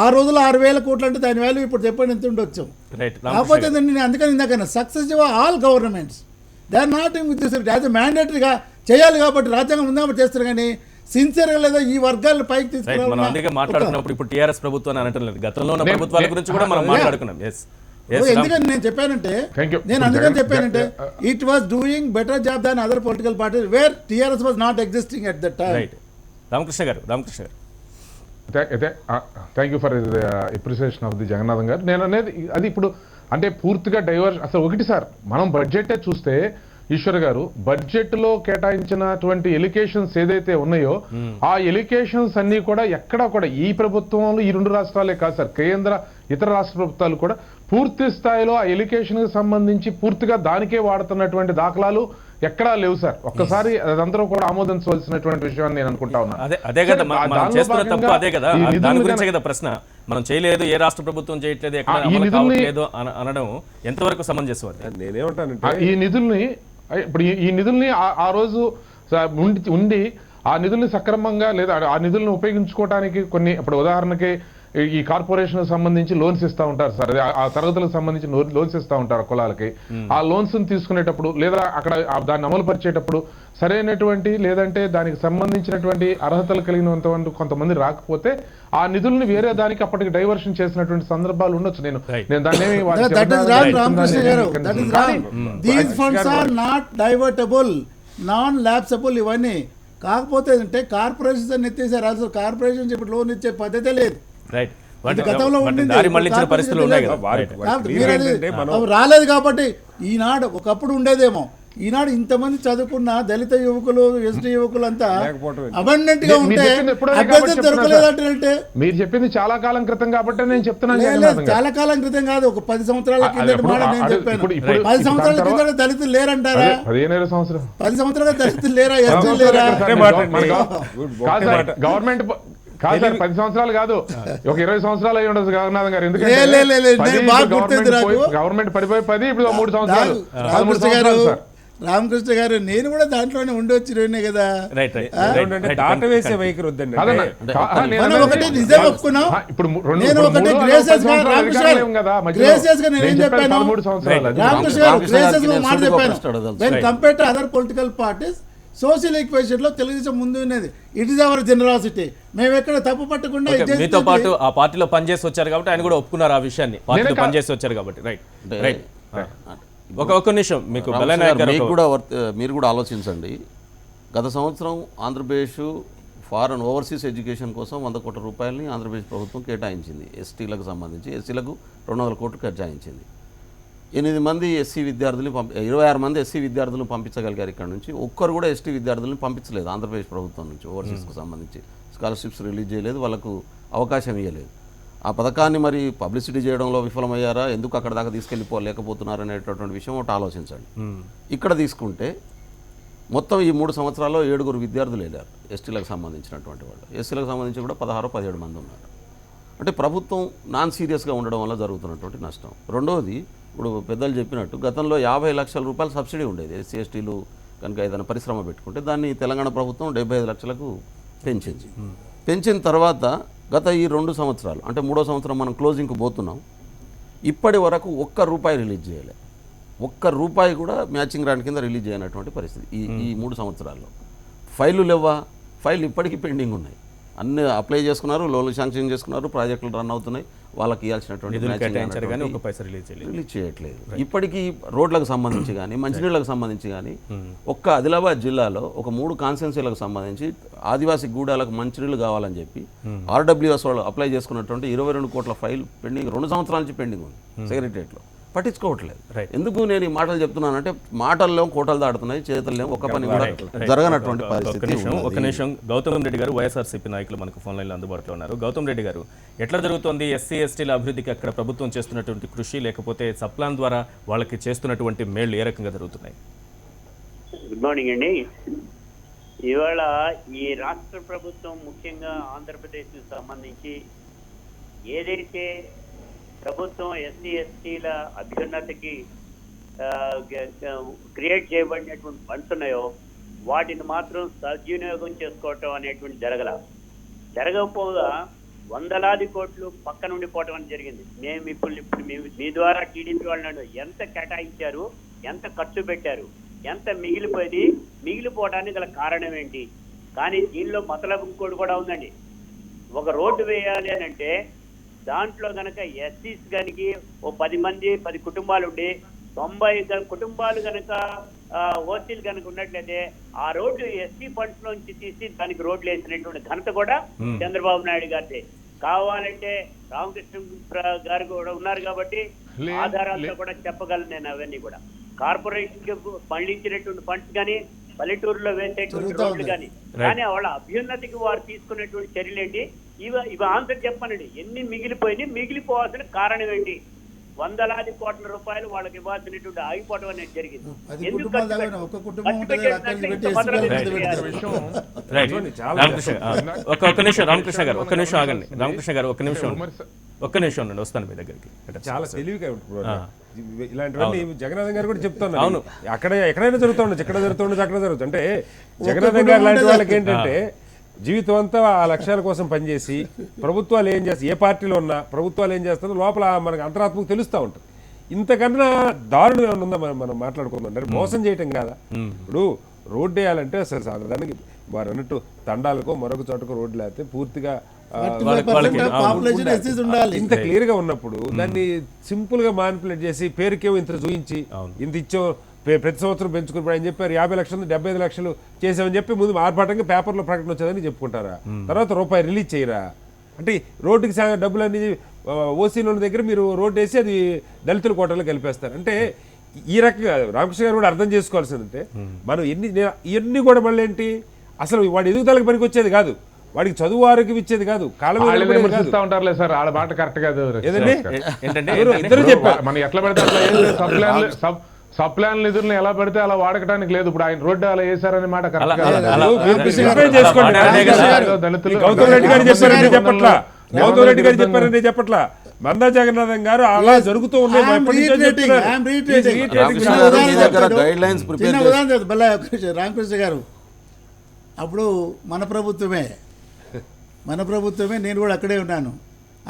ఆ రోజుల్లో 6,000 కోట్లు అంటే దాని వాల్యూ ఇప్పుడు చెప్పండి ఎంత ఉండొచ్చు. కాకపోతే నేను అందుకని ఇందాక success all governments they are not with this as మ్యాండేటరీగా చేయాలి కాబట్టి రాజ్యాంగం ఉందా చేస్తారు. కానీ సిన్సియర్గా లేదా ఈ వర్గాలను పైకి తీసుకురావాలి. మాట్లాడుతున్నప్పుడు ఇప్పుడు టీఆర్ఎస్ ప్రభుత్వాన్ని అనటం లేదు, గతంలో ఉన్న ప్రభుత్వాల గురించి కూడా మనం మాట్లాడుకున్నాం. ఎందుకని నేను చెప్పానంటే it was doing better job than other political parties where TRS was not existing at that time. Ramakrishna గారు thank you for appreciation of the Jagannatham గారు. నేను అనేది అది ఇప్పుడు అంటే పూర్తిగా డైవర్షన్. అసలు ఒకటి సార్, మనం బడ్జెటే చూస్తే ఈశ్వర్ గారు బడ్జెట్లో కేటాయించినటువంటి ఎలికేషన్స్ ఏదైతే ఉన్నాయో ఆ ఎలికేషన్స్ అన్నీ కూడా ఎక్కడా కూడా ఈ ప్రభుత్వంలో ఈ 2 రాష్ట్రాలే కాదు సార్, ఇతర రాష్ట్ర ప్రభుత్వాలు కూడా పూర్తి స్థాయిలో ఆ ఎలికేషన్కి సంబంధించి పూర్తిగా దానికే వాడుతున్నటువంటి దాఖలాలు ఎక్కడా లేవు సార్. ఒక్కసారి అదందరూ కూడా ఆమోదించవలసినటువంటి విషయం నేను అనుకుంటా ఉన్నాను. అదే కదా మనం చేస్తున్న తప్పు, అదే కదా దాని గురించే కదా ప్రశ్న. మనం చేయలేదు, ఏ రాష్ట్ర ప్రభుత్వం చేయట్లేదు, ఎక్కడ అనడం ఎంతవరకు సమంజసం? నేనేమంటానంటే ఈ నిధుల్ని ఇప్పుడు ఈ నిధుల్ని ఆ రోజు ఉండి ఆ నిధుల్ని సక్రమంగా లేదా ఆ నిధులను ఉపయోగించుకోవడానికి కొన్ని ఇప్పుడు ఉదాహరణకి ఈ కార్పొరేషన్ సంబంధించి లోన్స్ ఇస్తూ ఉంటారు సార్, ఆ తరగతులకు సంబంధించి లోన్స్ ఇస్తూ ఉంటారు కులాలకి. ఆ లోన్స్ తీసుకునేటప్పుడు లేదా అక్కడ దాన్ని అమలు పరిచేటప్పుడు సరైనటువంటి లేదంటే దానికి సంబంధించినటువంటి అర్హతలు కలిగినంత కొంతమంది రాకపోతే ఆ నిధుల్ని వేరే దానికి అప్పటికి డైవర్షన్ చేసినటువంటి సందర్భాలు ఉండొచ్చు. నేను దాన్ని ఇవన్నీ కాకపోతే అంటే కార్పొరేషన్ ఎత్తేసారు. అసలు కార్పొరేషన్ ఇప్పుడు లోన్ ఇచ్చే పద్ధతే లేదు. గతంలో రాలేదు కాబట్టి ఈనాడు ఒకప్పుడు ఉండేదేమో. ఈనాడు ఇంతమంది చదువుకున్న దళిత యువకులు ఎస్టీ యువకులు అంతా అబండెంట్ గా ఉంటే అభ్యర్థి దొరకలేదంటే మీరు చెప్పింది చాలా కాలం క్రితం కాబట్టి నేను చెప్తున్నాను. చాలా కాలం క్రితం కాదు, ఒక 10 సంవత్సరాల కిందటి మాట నేను చెప్పాను. 10 సంవత్సరాల కింద దళితులు లేరంటారా? 15 సంవత్సరం 10 సంవత్సరాల దళితులు లేరా, ఎస్టీలు లేరా? గవర్నమెంట్ కాదు సార్, 10 సంవత్సరాలు కాదు, ఒక 20 సంవత్సరాలు అయి ఉండదు జగన్నాథం గారు. ఎందుకంటే గవర్నమెంట్ పడిపోయి 10 ఇప్పుడు 3 సంవత్సరాలు 13 సంవత్సరాలు సార్. రామకృష్ణ గారు నేను కూడా దాంట్లోనే ఉండొచ్చు కదా. నిజం ఒప్పుకున్నాం. ఇప్పుడు నేను ఒకటి గ్రేసెస్ గా నేనేం చెప్పాను, రామకృష్ణ గారు గ్రేసెస్ గా మాట చెప్పాను. When compare to other political parties social equation లో తెలుగుదేశం ముందు ఉన్నది. It is our generosity. మేము ఎక్కడ తప్పు పట్టకుండా మీతో పాటు ఆ పార్టీలో పనిచేసి వచ్చారు కాబట్టి ఆయన కూడా ఒప్పుకున్నారు ఆ విషయాన్ని. పార్టీలో పనిచేసి వచ్చారు కాబట్టి రైట్. ఒక నిమిషం మీకు మీరు కూడా ఆలోచించండి. గత సంవత్సరం ఆంధ్రప్రదేశ్ ఫారెన్ ఓవర్సీస్ ఎడ్యుకేషన్ కోసం 100 కోట్ల రూపాయలని ఆంధ్రప్రదేశ్ ప్రభుత్వం కేటాయించింది. ఎస్టీలకు సంబంధించి ఎస్సీలకు 200 కోట్లు కేటాయించింది. 8 మంది ఎస్సీ విద్యార్థులు 26 మంది ఎస్సీ విద్యార్థులను పంపించగలిగారు. ఇక్కడ నుంచి ఒక్కరు కూడా ఎస్టీ విద్యార్థులను పంపించలేదు ఆంధ్రప్రదేశ్ ప్రభుత్వం నుంచి. ఓవర్సీస్కి సంబంధించి స్కాలర్షిప్స్ రిలీజ్ చేయలేదు, వాళ్ళకు అవకాశం ఇవ్వలేదు. ఆ పథకాన్ని మరి పబ్లిసిటీ చేయడంలో విఫలమయ్యారా, ఎందుకు అక్కడ దాకా తీసుకెళ్ళిపోలేకపోతున్నారు అనేటటువంటి విషయం ఒకటి ఆలోచించండి. ఇక్కడ తీసుకుంటే మొత్తం ఈ 3 సంవత్సరాల్లో 7 విద్యార్థులు వెళ్ళారు ఎస్టీలకు సంబంధించినటువంటి వాళ్ళు. ఎస్సీలకు సంబంధించి కూడా 16-17 మంది ఉన్నారు. అంటే ప్రభుత్వం నాన్ సీరియస్గా ఉండడం వల్ల జరుగుతున్నటువంటి నష్టం. రెండవది, ఇప్పుడు పెద్దలు చెప్పినట్టు గతంలో 50 లక్షల రూపాయలు సబ్సిడీ ఉండేది. ఎస్సీ ఎస్టీలు కనుక ఏదైనా పరిశ్రమ పెట్టుకుంటే దాన్ని తెలంగాణ ప్రభుత్వం 75 లక్షలకు పెంచింది. పెంచిన తర్వాత గత ఈ 2 సంవత్సరాలు అంటే 3వ సంవత్సరం మనం క్లోజింగ్కి పోతున్నాం, ఇప్పటి వరకు ₹1 రిలీజ్ చేయలే. ₹1 కూడా మ్యాచింగ్ గ్రాంట్ కింద రిలీజ్ చేయనటువంటి పరిస్థితి ఈ 3 సంవత్సరాల్లో. ఫైళ్ళు లేవా? ఫైళ్ళు ఇప్పటికీ పెండింగ్ ఉన్నాయి. అన్ని అప్లై చేసుకున్నారు, లోన్లు శాంక్షన్ చేసుకున్నారు, ప్రాజెక్టులు రన్ అవుతున్నాయి, వాళ్ళకి ఇవ్వాల్సినటువంటి రిలీజ్ చేయట్లేదు. ఇప్పటికీ రోడ్లకు సంబంధించి కానీ మంచినీళ్ళకు సంబంధించి కానీ ఒక్క ఆదిలాబాద్ జిల్లాలో ఒక 3 కాన్స్టిట్యున్సీలకు సంబంధించి ఆదివాసీ గూడాలకు మంచినీళ్ళు కావాలని చెప్పి ఆర్డబ్ల్యూఎస్ వాళ్ళు అప్లై చేసుకున్నటువంటి 22 కోట్ల ఫైల్ పెండింగ్ 2 సంవత్సరాల నుంచి పెండింగ్ ఉంది సెక్రటరియట్లో. పట్టించుకోవట్లేదు. ఎందుకు నేను ఈ మాటలు చెప్తున్నానంటే మాటల్లో కోటలు దాడుతున్నాయి, చేతుల్లో ఒక్క పని కూడా జరగనటువంటి పరిస్థితి. ఒక నిమిషం, గౌతమ్ రెడ్డి గారు వైఎస్ఆర్సీపీ నాయకులు మనకు ఫోన్ లైన్లో అందుబాటులో ఉన్నారు. గౌతమ్ రెడ్డి గారు, ఎట్లా జరుగుతోంది ఎస్సీ ఎస్టీల అభివృద్ధికి అక్కడ ప్రభుత్వం చేస్తున్నటువంటి కృషి, లేకపోతే సప్లాన్ ద్వారా వాళ్ళకి చేస్తున్నటువంటి మేళ్లు ఏ రకంగా జరుగుతున్నాయి? గుడ్ మార్నింగ్ అండి. ఇవాళ ఈ రాష్ట్ర ప్రభుత్వం ముఖ్యంగా ఆంధ్రప్రదేశ్కి సంబంధించి ఏదైతే ప్రభుత్వం ఎస్సీ ఎస్టీల అభ్యున్నతికి క్రియేట్ చేయబడినటువంటి ఫండ్స్ ఉన్నాయో వాటిని మాత్రం సద్వినియోగం చేసుకోవటం అనేటువంటి జరగకపోగా వందలాది కోట్లు పక్క నుండి పోవటం అనేది జరిగింది. ఇప్పుడు మీ ద్వారా టీడీపీ వాళ్ళు ఎంత కేటాయించారు, ఎంత ఖర్చు పెట్టారు, ఎంత మిగిలిపోవడానికి గల కారణం ఏంటి? కానీ దీనిలో మతలబు ఇంకోటి కూడా ఉందండి. ఒక రోడ్డు వేయాలి అని అంటే దాంట్లో కనుక ఎస్సీస్ కనుక ఓ 10 కుటుంబాలు ఉండి 90 కుటుంబాలు కనుక ఓసీలు కనుక ఉన్నట్లయితే ఆ రోడ్డు ఎస్సీ ఫండ్స్ నుంచి తీసి దానికి రోడ్లు వేసినటువంటి ఘనత కూడా చంద్రబాబు నాయుడు గారిదే. కావాలంటే రామకృష్ణ గారు కూడా ఉన్నారు కాబట్టి ఆధారాలతో కూడా చెప్పగలను నేను. అవన్నీ కూడా కార్పొరేషన్ కి పండించినటువంటి ఫండ్స్ కానీ పల్లెటూరులో వేసేటువంటి రోడ్లు కానీ వాళ్ళ అభ్యున్నతికి వారు తీసుకునేటువంటి చర్యలు ఏంటి? ఇవి ఆన్సర్ చెప్పనండి. ఎన్ని మిగిలిపోవాల్సిన కారణం ఏంటి? వందలాది కోట్ల రూపాయలు వాళ్ళకి ఇవ్వాల్సినటువంటి ఆగిపోవడం అనేది జరిగింది. ఒక్క నిమిషం ఉండండి, వస్తాను మీ దగ్గరికి. చాలా తెలివిగా ఇలాంటివన్నీ జగన్నాథం గారు కూడా చెప్తున్నారు. అవును, ఎక్కడైనా జరుగుతుండొచ్చు, ఎక్కడ జరుగుతుండొచ్చు, అక్కడ జరుగుతుంది. అంటే జగన్నాథం గారు లాంటి వాళ్ళకి ఏంటంటే జీవితం అంతా ఆ లక్ష్యాల కోసం పనిచేసి ప్రభుత్వాలు ఏం చేస్తాయి, ఏ పార్టీలో ఉన్నా ప్రభుత్వాలు ఏం చేస్తారో లోపల మనకు అంతరాత్మకు తెలుస్తూ ఉంటుంది. ఇంతకన్నా దారుణం ఏమైనా ఉందా మనం మాట్లాడుకుందాం అంటే మోసం చేయటం కాదా? ఇప్పుడు రోడ్డు వేయాలంటే అసలు సాధారణంగా వారు అన్నట్టు తండాలకో మరొక చోటకో రోడ్డు లేకపోతే పూర్తిగా ఇంత క్లియర్ గా ఉన్నప్పుడు దాన్ని సింపుల్ గా మానిపులేట్ చేసి పేరుకేమో ఇంత చూయించి ఇంత ఇచ్చో ప్రతి సంవత్సరం పెంచుకుని ఆయన చెప్పారు 50 లక్షలు 75 లక్షలు చేసామని చెప్పి ముందు ఆర్భాటంగా పేపర్లో ప్రకటన వచ్చేదని చెప్పుకుంటారా? తర్వాత రూపాయి రిలీజ్ చేయరా? అంటే రోడ్డుకి డబ్బులన్నీ ఓసీలోని దగ్గర మీరు రోడ్డు వేసి అది దళితుల కోటలో కలిపేస్తారు. అంటే ఈ రకంగా రామకృష్ణ గారు కూడా అర్థం చేసుకోవాల్సిందంటే మనం ఇవన్నీ కూడా మళ్ళీ ఏంటి, అసలు వాడి ఎదుగుదలకు పనికి వచ్చేది కాదు, వాడికి చదువు ఆరోగ్యం ఇచ్చేది కాదు. కాలం ఉంటారులే సార్, వాళ్ళ మాట కరెక్ట్ కాదు. ఇద్దరు చెప్పారు మనం ఎట్లా పెడితే అట్లా సప్లాన్ నిధులను ఎలా పెడితే అలా వాడకడానికి లేదు. ఇప్పుడు ఆయన రోడ్డు అలా వేశారనే మాట గౌతమ్ రెడ్డి గారు చెప్పట్లా, గౌతమ్ రెడ్డి గారు చెప్పారని చెప్పట్లా, మందా జగన్నాథం గారు అలా జరుగుతూ ఉన్నాయి. రామకృష్ణ గారు అప్పుడు మన ప్రభుత్వమే నేను కూడా అక్కడే ఉన్నాను.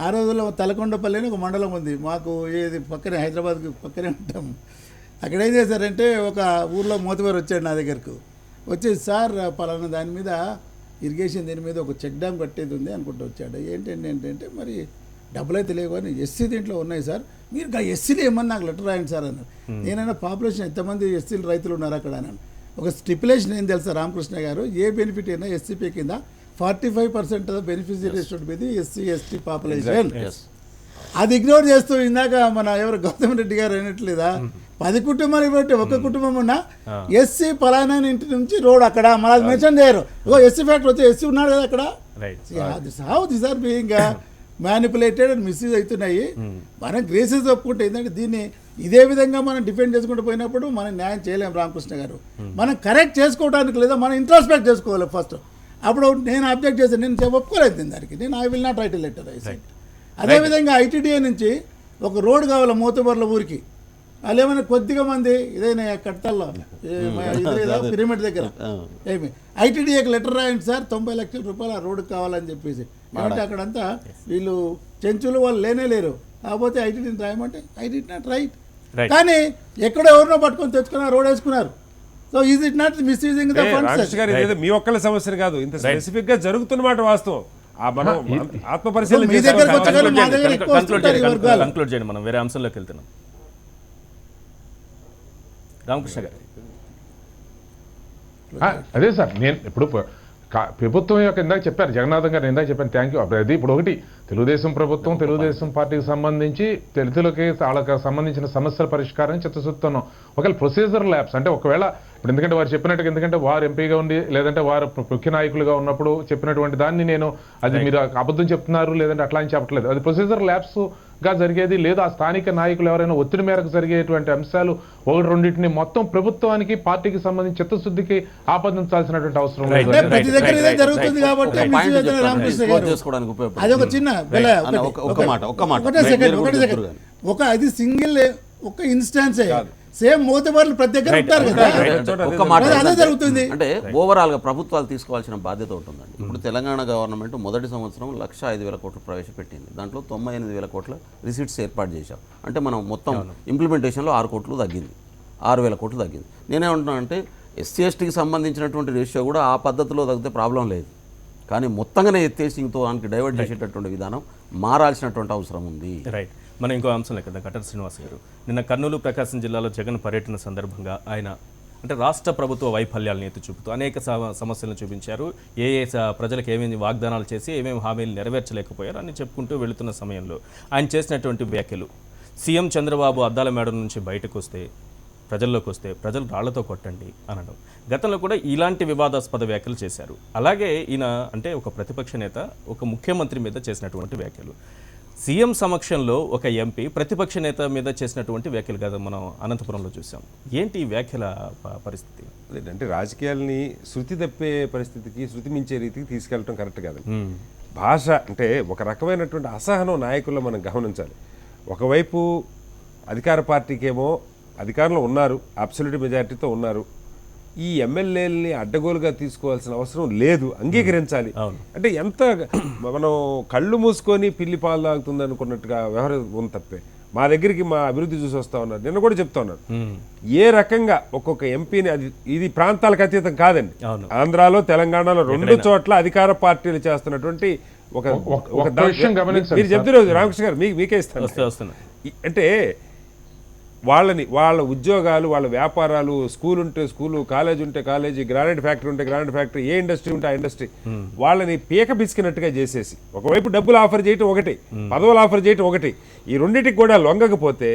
ఆ రోజుల్లో తలకొండపల్లి అని ఒక మండలం ఉంది మాకు, ఏది పక్కనే హైదరాబాద్కి పక్కనే ఉంటాం. అక్కడ ఏం చేశారంటే ఒక ఊర్లో మోతవారు వచ్చాడు నా దగ్గరకు, వచ్చి సార్ పలానా దాని మీద ఇరిగేషన్ దీని మీద ఒక చెక్ డ్యామ్ కట్టేది ఉంది అనుకుంటూ వచ్చాడు. ఏంటంటే మరి డబ్బులు అయితే లేవు కానీ ఎస్సీ దీంట్లో ఉన్నాయి సార్, మీరు ఎస్సీలు ఏమన్నా నాకు లెటర్ రాయండి సార్ అన్నారు. నేనైనా పాపులేషన్ ఎంతమంది ఎస్సీలు రైతులు ఉన్నారు అక్కడ అన్నాను. ఒక స్టిపులేషన్ ఏం తెలుసా రామకృష్ణ గారు, ఏ బెనిఫిట్ అయినా ఎస్సీపీ కింద 45% of beneficiaries should be the SC ST population. అది ఇగ్నోర్ చేస్తూ ఇందాక మన ఎవరు గౌతమ్ రెడ్డి గారు అయినట్లేదా 10 కుటుంబాలు బట్టి ఒక కుటుంబం ఉన్నా ఎస్సీ పలానా ఇంటి నుంచి రోడ్ అక్కడ మన అది మెన్షన్ చేయరు. ఎస్సీ ఫ్యాక్టరీ వచ్చి ఎస్సీ ఉన్నాడు కదా అక్కడ. How this are being manipulated and misuse అవుతున్నాయి. మనం గ్రేసెస్ ఒప్పుకుంటే ఏంటంటే దీన్ని ఇదే విధంగా మనం డిఫెండ్ చేసుకుంటూ పోయినప్పుడు మనం న్యాయం చేయలేం రామకృష్ణ గారు. మనం కరెక్ట్ చేసుకోవడానికి లేదా మనం ఇంట్రాస్పెక్ట్ చేసుకోవాలి ఫస్ట్. అప్పుడు నేను అబ్జెక్ట్ చేశాను, నేను ఒప్పుకోలేదు దానికి, నేను I will not right a letter I said. అదేవిధంగా ఐటీడీఏ నుంచి ఒక రోడ్ కావాలి మోతుబర్ల ఊరికి, వాళ్ళు ఏమైనా కొద్దిగా మంది ఇదైనా కట్టాల్లో పిరమిడ్ దగ్గర ఏమి ఐటీడీఏకి లెటర్ రాయండి సార్ 90 లక్షల రూపాయలు ఆ రోడ్డు కావాలని చెప్పేసి. అంటే అక్కడంతా వీళ్ళు చెంచులు వాళ్ళు లేనే లేరు. కాకపోతే ఐటీడీని రాయమంటే ఐ డి నాట్ రైట్. కానీ ఎక్కడో ఎవరినో పట్టుకొని తెచ్చుకుని ఆ రోడ్ వేసుకున్నారు. So is it not misusing the funds? మీ ఒక్కళ్ళ సమస్యను కాదు, ఇంత స్పెసిఫిక్ గా జరుగుతున్నమాట వాస్తవం. ఆత్మ పరిశీలన కంక్లూడ్ చేయండి, మనం వేరే అంశంలోకి వెళ్తున్నాం. రామకృష్ణ గారు అదే సార్, నేను ఇప్పుడు ప్రభుత్వం యొక్క ఇందాక చెప్పారు జగన్నాథం గారు, ఇందాక చెప్పాను, థ్యాంక్ యూ. అది ఇప్పుడు ఒకటి తెలుగుదేశం ప్రభుత్వం తెలుగుదేశం పార్టీకి సంబంధించి దళితులకి వాళ్ళకి సంబంధించిన సమస్యల పరిష్కారం చిత్తశుద్ధితో ఒకవేళ ప్రొసీజర్ ల్యాబ్స్ అంటే ఒకవేళ ఇప్పుడు ఎందుకంటే వారు చెప్పినట్టుగా ఎందుకంటే వారు ఎంపీగా ఉండి లేదంటే వారు ముఖ్య నాయకులుగా ఉన్నప్పుడు చెప్పినటువంటి దాన్ని నేను అది మీరు అబద్ధం చెప్తున్నారు లేదంటే అట్లా అని చెప్పట్లేదు. అది ప్రొసీజర్ ల్యాబ్స్ గా జరిగేది లేదా ఆ స్థానిక నాయకులు ఎవరైనా ఒత్తిడి మేరకు జరిగేటువంటి అంశాలు ఒకటి రెండింటిని మొత్తం ప్రభుత్వానికి పార్టీకి సంబంధించి చిత్తశుద్ధికి ఆపాదించాల్సినటువంటి అవసరం లేదు. అది సింగిల్ ఒక ఇన్స్టాన్స్ సేమ్ మోతబర్లు ప్రతి దగ్గర ఉంటారు కదా, అదే జరుగుతుంది. అంటే ఓవరాల్ గా ప్రభుత్వాలు తీసుకోవాల్సిన బాధ్యత ఉంటుందండి. ఇప్పుడు తెలంగాణ గవర్నమెంట్ మొదటి సంవత్సరం 1,05,000 కోట్లు ప్రవేశపెట్టింది. దాంట్లో 98,000 కోట్ల రిసీట్స్ ఏర్పాటు చేశాం. అంటే మనం మొత్తం ఇంప్లిమెంటేషన్లో 6 కోట్లు తగ్గింది, 6,000 కోట్లు తగ్గింది. నేనేమంటున్నానంటే ఎస్సీ ఎస్టీకి సంబంధించినటువంటి రేషియో కూడా ఆ పద్ధతిలో తగ్గితే ప్రాబ్లం లేదు, కానీ మొత్తంగానే ఎత్తేసింగ్తో దానికి డైవర్ట్ చేసేటటువంటి విధానం మారాల్సినటువంటి అవసరం ఉంది. రైట్. మనం ఇంకో అంశంలో కదా కటారి శ్రీనివాస్ గారు, నిన్న కర్నూలు ప్రకాశం జిల్లాలో జగన్ పర్యటన సందర్భంగా ఆయన అంటే రాష్ట్ర ప్రభుత్వ వైఫల్యాలను ఎత్తి చూపుతూ అనేక సమస్యలను చూపించారు. ప్రజలకు ఏమేమి వాగ్దానాలు చేసి ఏమేమి హామీలు నెరవేర్చలేకపోయారు అని చెప్పుకుంటూ వెళుతున్న సమయంలో ఆయన చేసినటువంటి వ్యాఖ్యలు, సీఎం చంద్రబాబు అద్దాల మేడ నుంచి బయటకు వస్తే ప్రజల్లోకి వస్తే ప్రజలు రాళ్లతో కొట్టండి అనడం. గతంలో కూడా ఇలాంటి వివాదాస్పద వ్యాఖ్యలు చేశారు. అలాగే ఈయన అంటే ఒక ప్రతిపక్ష నేత ఒక ముఖ్యమంత్రి మీద చేసినటువంటి వ్యాఖ్యలు, సీఎం సమక్షంలో ఒక ఎంపీ ప్రతిపక్ష నేత మీద చేసినటువంటి వ్యాఖ్యలు కదా మనం అనంతపురంలో చూసాం. ఏంటి ఈ వ్యాఖ్యల పరిస్థితి? అంటే రాజకీయాల్ని శృతి తప్పే పరిస్థితికి శృతి మించే రీతికి తీసుకెళ్ళటం కరెక్ట్ కాదు. భాష అంటే ఒక రకమైనటువంటి అసహనం నాయకుల్లో మనం గమనించాలి. ఒకవైపు అధికార పార్టీకేమో అధికారంలో ఉన్నారు, అబ్సల్యూట్ మెజారిటీతో ఉన్నారు, ఈ ఎమ్మెల్యేలని అడ్డగోలుగా తీసుకోవాల్సిన అవసరం లేదు, అంగీకరించాలి. అంటే ఎంత మనం కళ్ళు మూసుకొని పిల్లి పాలు తాగుతుంది అనుకున్నట్టుగా వ్యవహారం ఉంది తప్పే. మా దగ్గరికి మా అభివృద్ధి చూసి వస్తా ఉన్నారు, నిన్న కూడా చెప్తా ఉన్నారు. ఏ రకంగా ఒక్కొక్క ఎంపీని ఇది ప్రాంతాలకు అతీతం కాదండి. ఆంధ్రాలో తెలంగాణలో 2 చోట్ల అధికార పార్టీలు చేస్తున్నటువంటి మీరు చెప్తారు రామకృష్ణ గారు, మీకే ఇస్తాను. అంటే వాళ్ళ ఉద్యోగాలు, వాళ్ళ వ్యాపారాలు, స్కూల్ ఉంటే స్కూలు, కాలేజ్ ఉంటే కాలేజీ, గ్రానైట్ ఫ్యాక్టరీ ఉంటే గ్రానైట్ ఫ్యాక్టరీ, ఏ ఇండస్ట్రీ ఉంటే ఆ ఇండస్ట్రీ, వాళ్ళని పీక బిసికినట్టుగా చేసేసి ఒకవైపు డబ్బులు ఆఫర్ చేయటం ఒకటి, పదవులు ఆఫర్ చేయటం ఒకటి, ఈ రెండింటికి కూడా లొంగకపోతే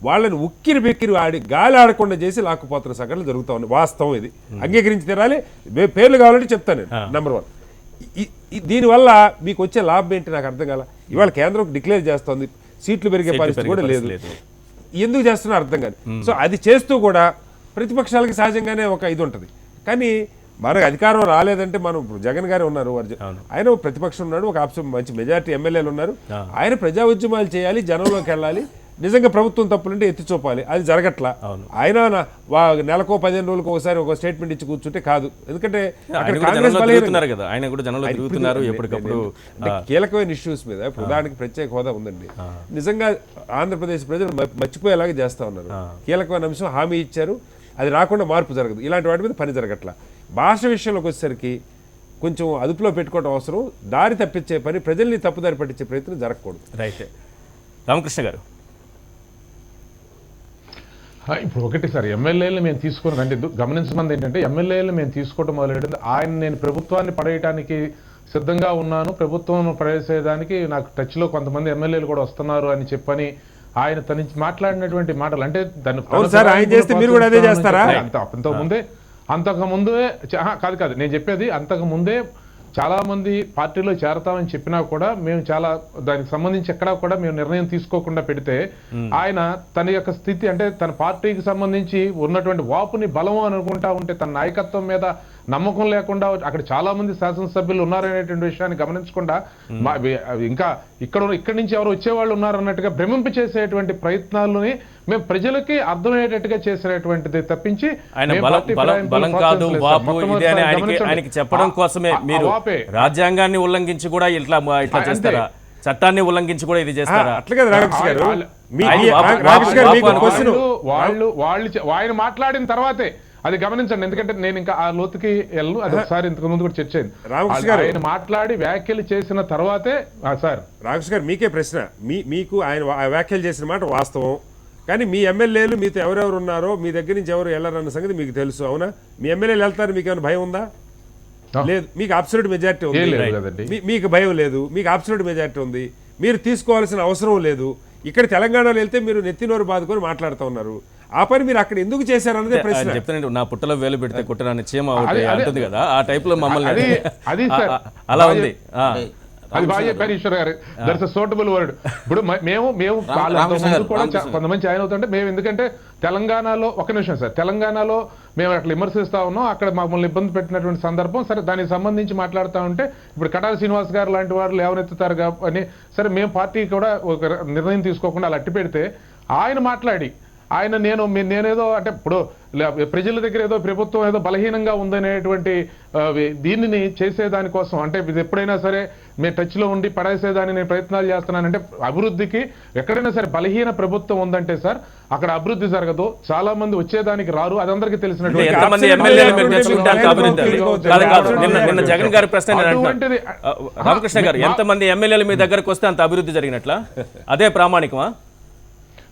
వాళ్ళని ఉక్కిరి బిక్కిరి ఆడి గాలి ఆడకుండా చేసి లాక్కుపోతున్న సంఘటనలు జరుగుతూ ఉన్నాయి. వాస్తవం ఇది, అంగీకరించి తీరాలి. పేర్లు కావాలంటే చెప్తాను నేను. నెంబర్ 1, దీనివల్ల మీకు వచ్చే లాభం ఏంటి నాకు అర్థం కాల. ఇవాళ కేంద్రం డిక్లేర్ చేస్తోంది, సీట్లు పెరిగే పరిస్థితి కూడా లేదు, ఎందుకు చేస్తున్నా అర్థం కాదు. సో అది చేస్తూ కూడా ప్రతిపక్షాలకి సహజంగానే ఒక ఇది ఉంటుంది. కానీ మనకు అధికారం రాలేదంటే మనం జగన్ గారే ఉన్నారు, ఆయన ప్రతిపక్షం ఉన్నాడు, ఒక మంచి మెజారిటీ ఎమ్మెల్యేలు ఉన్నారు, ఆయన ప్రజా ఉద్యమాలు చేయాలి, జనంలోకి వెళ్ళాలి, నిజంగా ప్రభుత్వం తప్పులుంటే ఎత్తి చూపాలి. అది జరగట్లా. ఆయన నెలకో 15 రోజులకు ఒకసారి ఒక స్టేట్మెంట్ ఇచ్చి కూర్చుంటే కాదు. ఎందుకంటే కీలకమైన ఇష్యూస్ మీద ఇప్పుడు ఉదాహరణకి ప్రత్యేక హోదా ఉందండి, నిజంగా ఆంధ్రప్రదేశ్ ప్రజలు మర్చిపోయేలాగా చేస్తా ఉన్నారు. కీలకమైన అంశం హామీ ఇచ్చారు, అది రాకుండా మార్పు జరగదు. ఇలాంటి వాటి మీద పని జరగట్లా. భాష విషయంలోకి వచ్చేసరికి కొంచెం అదుపులో పెట్టుకోవడం అవసరం. దారి తప్పించే పని, ప్రజల్ని తప్పుదారి పట్టించే ప్రయత్నం జరగకూడదు. రైట్. రామకృష్ణ గారు, ఇప్పుడు ఒకటి సార్, ఎమ్మెల్యేలు మేము తీసుకున్నది అంటే గమనించమంది ఏంటంటే ఎమ్మెల్యేలు మేము తీసుకోవడం మొదలెట్టింది ఆయన నేను ప్రభుత్వాన్ని పడేయడానికి సిద్ధంగా ఉన్నాను, ప్రభుత్వం ప్రవేశించడానికి నాకు టచ్లో కొంతమంది ఎమ్మెల్యేలు కూడా వస్తున్నారు అని చెప్పని ఆయన తన మాట్లాడినటువంటి మాటలు అంటే దాన్ని అవును సార్, ఆయన చేస్తే మీరు కూడా అదే చేస్తారా? అంతకుముందే కాదు నేను చెప్పేది, అంతకుముందే చాలా మంది పార్టీలో చేరతామని చెప్పినా కూడా మేము చాలా దానికి సంబంధించి ఎక్కడా కూడా మేము నిర్ణయం తీసుకోకుండా పెడితే ఆయన తన యొక్క స్థితి అంటే తన పార్టీకి సంబంధించి ఉన్నటువంటి వాపుని బలం అనుకుంటా ఉంటే తన నాయకత్వం మీద నమ్మకం లేకుండా అక్కడ చాలా మంది శాసనసభ్యులు ఉన్నారనేటువంటి విషయాన్ని గమనించకుండా ఇంకా ఇక్కడి నుంచి ఎవరు వచ్చేవాళ్ళు ఉన్నారన్నట్టుగా భ్రమింప చేసేటువంటి ప్రయత్నాలని మేము ప్రజలకి అర్థమయ్యేటట్టుగా చేసేటువంటిది తప్పించి ఆయనకి చెప్పడం కోసమే మీరు రాజ్యాంగాన్ని ఉల్లంఘించి కూడా ఇట్లా చేస్తారా, చట్టాన్ని ఉల్లంఘించి కూడా ఇది చేస్తారా? అట్లా కదా రామకృష్ణ గారు, ఆయన మాట్లాడిన తర్వాతే అది గమనించండి, ఎందుకంటే నేను ఇంకా ఆ లోతుకి వెళ్ళను, అది ఒకసారి ఇంతకు ముందు కూడా చర్చ అయింది. ఆయన మాట్లాడి వ్యాఖ్యలు చేసిన తర్వాతే సార్. రామకృష్ణ గారు మీకే ప్రశ్న, మీకు ఆయన వ్యాఖ్యలు చేసిన మాట వాస్తవం, కానీ మీ ఎమ్మెల్యేలు మీతో ఎవరెవరు ఉన్నారో మీ దగ్గర నుంచి ఎవరు వెళ్ళారన్న సంగతి మీకు తెలుసు, అవునా? మీ ఎమ్మెల్యేలు వెళ్తారు, మీకు ఏమైనా భయం ఉందా? లేదు, మీకు అబ్సల్యూట్ మెజారిటీ ఉంది, మీకు భయం లేదు, మీకు అబ్సల్యూట్ మెజారిటీ ఉంది, మీరు తీసుకోవాల్సిన అవసరం లేదు. ఇక్కడ తెలంగాణలో వెళ్తే మీరు నెత్తినోరు బాదుకొని మాట్లాడుతూ ఉన్నారు, ఆ పని మీరు అక్కడ ఎందుకు చేశారు అన్నదే ప్రశ్న. చెప్తానండి, నా పుట్టలో వేలు పెడితే కుట్టరాని చీమ అంటుంది కదా, ఆ టైప్ లో మమ్మల్ని అలా ఉంది. అది బాగా చెప్పారు ఈశ్వర్ గారు, దట్స్ ఎ సూటబుల్ వర్డ్. ఇప్పుడు మేము కూడా కొంతమంది జాయిన్ అవుతుంటే మేము, ఎందుకంటే తెలంగాణలో ఒక నిమిషం సార్, తెలంగాణలో మేము అట్లా విమర్శిస్తా ఉన్నాం, అక్కడ మమ్మల్ని ఇబ్బంది పెట్టినటువంటి సందర్భం, సరే దానికి సంబంధించి మాట్లాడుతూ ఉంటే ఇప్పుడు కటారి శ్రీనివాస్ గారు లాంటి వారు లేవనెత్తుతారు అని సరే మేము పార్టీ కూడా ఒక నిర్ణయం తీసుకోకుండా అలా అట్టి పెడితే ఆయన మాట్లాడి ఆయన నేనేదో అంటే ఇప్పుడు ప్రజల దగ్గర ఏదో ప్రభుత్వం ఏదో బలహీనంగా ఉందనేటువంటి దీనిని చేసేదానికోసం అంటే ఇది ఎప్పుడైనా సరే మేము టచ్లో ఉండి పడేసేదాన్ని నేను ప్రయత్నాలు చేస్తున్నానంటే అభివృద్ధికి ఎక్కడైనా సరే బలహీన ప్రభుత్వం ఉందంటే సార్ అక్కడ అభివృద్ధి జరగదు, చాలా మంది వచ్చేదానికి రారు, అది అందరికీ తెలిసినటువంటి. జగన్ గారి ప్రశ్న రామకృష్ణ గారు, ఎంతమంది ఎమ్మెల్యేలు మీ దగ్గరకు వస్తే అంత అభివృద్ధి జరిగినట్ల, అదే ప్రామాణికమా?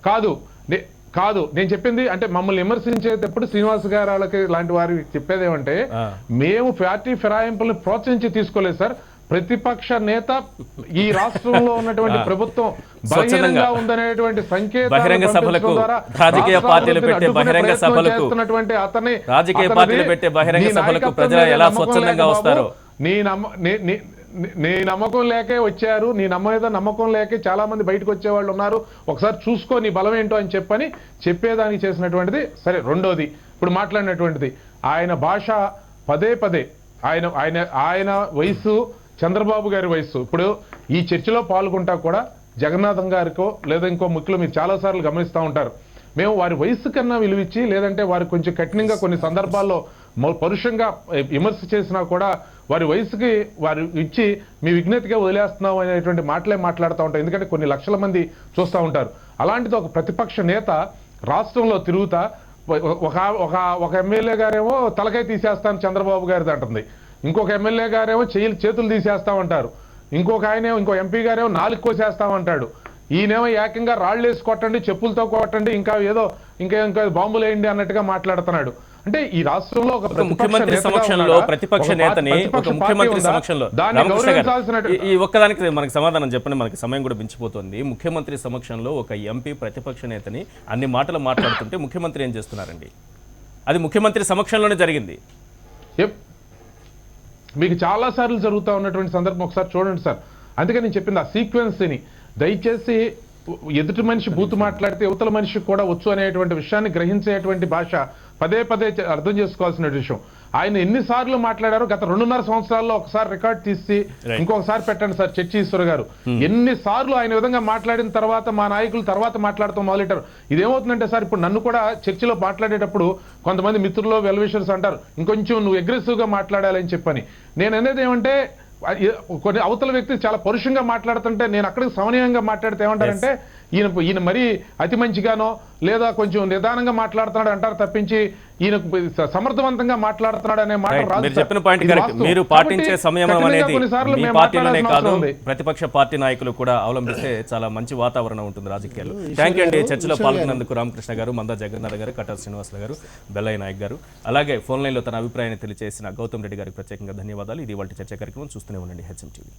కాదు నేను చెప్పింది అంటే మమ్మల్ని విమర్శించేటప్పుడు శ్రీనివాస్ గారు వాళ్ళకి లాంటి వారికి చెప్పేది ఏమంటే మేము పార్టీ ఫిరాయింపులను ప్రోత్సహించి తీసుకోలేదు సార్, ప్రతిపక్ష నేత ఈ రాష్ట్రంలో ఉన్నటువంటి ప్రభుత్వం బలహీనంగా ఉందనేటువంటి సంకేతం బహిరంగ సభలకు రాజకీయ పార్టీలు పెట్టే బహిరంగ సభలకు అతని రాజకీయ పార్టీలు పెట్టే బహిరంగ సభలకు ప్రజలు ఎలా స్వచ్ఛందంగా వస్తారో నీ నమ్మకం లేకే వచ్చారు, నీ నమ్మకం లేకే చాలా మంది బయటకు వచ్చేవాళ్ళు ఉన్నారు, ఒకసారి చూసుకో నీ బలం ఏంటో అని చెప్పేదానికి చేసినటువంటిది. సరే, రెండోది ఇప్పుడు మాట్లాడినటువంటిది ఆయన భాష పదే ఆయన వయసు చంద్రబాబు గారి వయసు. ఇప్పుడు ఈ చర్చలో పాల్గొంటా కూడా జగన్నాథం గారికో లేదా ఇంకో ముఖ్యులు మీరు చాలాసార్లు గమనిస్తూ ఉంటారు, మేము వారి వయసు కన్నా విలువిచ్చి లేదంటే వారి కొంచెం కఠినంగా కొన్ని సందర్భాల్లో పరుషంగా విమర్శ చేసినా కూడా వారి వయసుకి వారు ఇచ్చి మీ విజ్ఞతగా వదిలేస్తున్నాం అనేటువంటి మాటలే మాట్లాడుతూ ఉంటారు, ఎందుకంటే కొన్ని లక్షల మంది చూస్తూ ఉంటారు. అలాంటిది ఒక ప్రతిపక్ష నేత రాష్ట్రంలో తిరుగుతా ఒక ఎమ్మెల్యే గారేమో తలకాయ తీసేస్తాను చంద్రబాబు గారిది అంటుంది, ఇంకొక ఎమ్మెల్యే గారేమో చేతులు తీసేస్తామంటారు, ఇంకో ఎంపీ గారేమో నాలుగు కోసేస్తామంటాడు, ఈయనేమో ఏకంగా రాళ్ళేసి కొట్టండి, చెప్పులతో కొట్టండి, ఇంకా బాంబులు వేయండి అన్నట్టుగా మాట్లాడుతున్నాడు. అంటే ఈ రాష్ట్రంలో ఒక ముఖ్యమంత్రి సమక్షంలో ప్రతిపక్ష నేతని ఒక ముఖ్యమంత్రి సమక్షంలో ఈ ఒక్కదానికి మనకి సమాధానం చెప్పండి, మనకి సమయం కూడా మించిపోతుంది. ముఖ్యమంత్రి సమక్షంలో ఒక ఎంపీ ప్రతిపక్ష నేతని అన్ని మాటలు మాట్లాడుతుంటే ముఖ్యమంత్రి ఏం చేస్తున్నారండి? అది ముఖ్యమంత్రి సమక్షంలోనే జరిగింది. మీకు చాలా సార్లు జరుగుతూ ఉన్నటువంటి సందర్భం ఒకసారి చూడండి సార్. అందుకే నేను చెప్పింది ఆ సీక్వెన్స్ని దయచేసి ఎదుటి మనిషి బూతు మాట్లాడితే యువతల మనిషికి కూడా వచ్చు అనేటువంటి విషయాన్ని గ్రహించేటువంటి భాష పదే అర్థం చేసుకోవాల్సిన విషయం. ఆయన ఎన్నిసార్లు మాట్లాడారో గత 2.5 సంవత్సరాల్లో ఒకసారి రికార్డ్ తీసి ఇంకొకసారి పెట్టండి సార్. చర్చీశ్వర్ గారు ఎన్నిసార్లు ఆయన విధంగా మాట్లాడిన తర్వాత మా నాయకులు తర్వాత మాట్లాడుతూ మొదలెట్టారు. ఇదేమవుతుందంటే సార్, ఇప్పుడు నన్ను కూడా చర్చలో మాట్లాడేటప్పుడు కొంతమంది మిత్రులు వెల్విషర్స్ అంటారు ఇంకొంచెం నువ్వు అగ్రెసివ్గా మాట్లాడాలని చెప్పని. నేను అనేది ఏమంటే కొన్ని అవతల వ్యక్తి చాలా పరుషంగా మాట్లాడుతుంటే నేను అక్కడికి సమన్వయంగా మాట్లాడితే ఏమంటారంటే ఈయన మరీ అతి మంచిగానో లేదా కొంచెం నిదానంగా మాట్లాడుతున్నాడు అంటారు తప్పించి ఈయన సమర్థవంతంగా మాట్లాడుతున్నాడు అనే మాట రైట్. రాదు మీరు సార్. చెప్పిన పాయింట్ ఇది కరెక్ట్. వాస్తవం. మీరు కాబట్టి పాటించే సంయమనం కఠినంగా అనేది కొన్నిసార్లు మీ మేము పార్టీలోనే మాట్లాడాల్సిన కాదు అవసరం ఉంది. ప్రతిపక్ష పార్టీ నాయకులు కూడా అవలంబిస్తే చాలా మంచి వాతావరణం ఉంటుంది రాజకీయాల్లో. థ్యాంక్ యూ అండి. చర్చలో పాల్గొన్నందుకు రామకృష్ణ గారు, మందా జగన్నాథ్ గారు, కటార్ శ్రీనివాసరావు గారు, బెల్లయ్య నాయక్ గారు, అలాగే ఫోన్ లైన్లో తన అభిప్రాయాన్ని తెలియజేసిన గౌతమ్ రెడ్డి గారికి ప్రత్యేకంగా ధన్యవాదాలు. ఇది ఇవాళ చర్చ కార్యక్రమం. చూస్తూనే ఉండండి హెచ్ఎం టీవీ.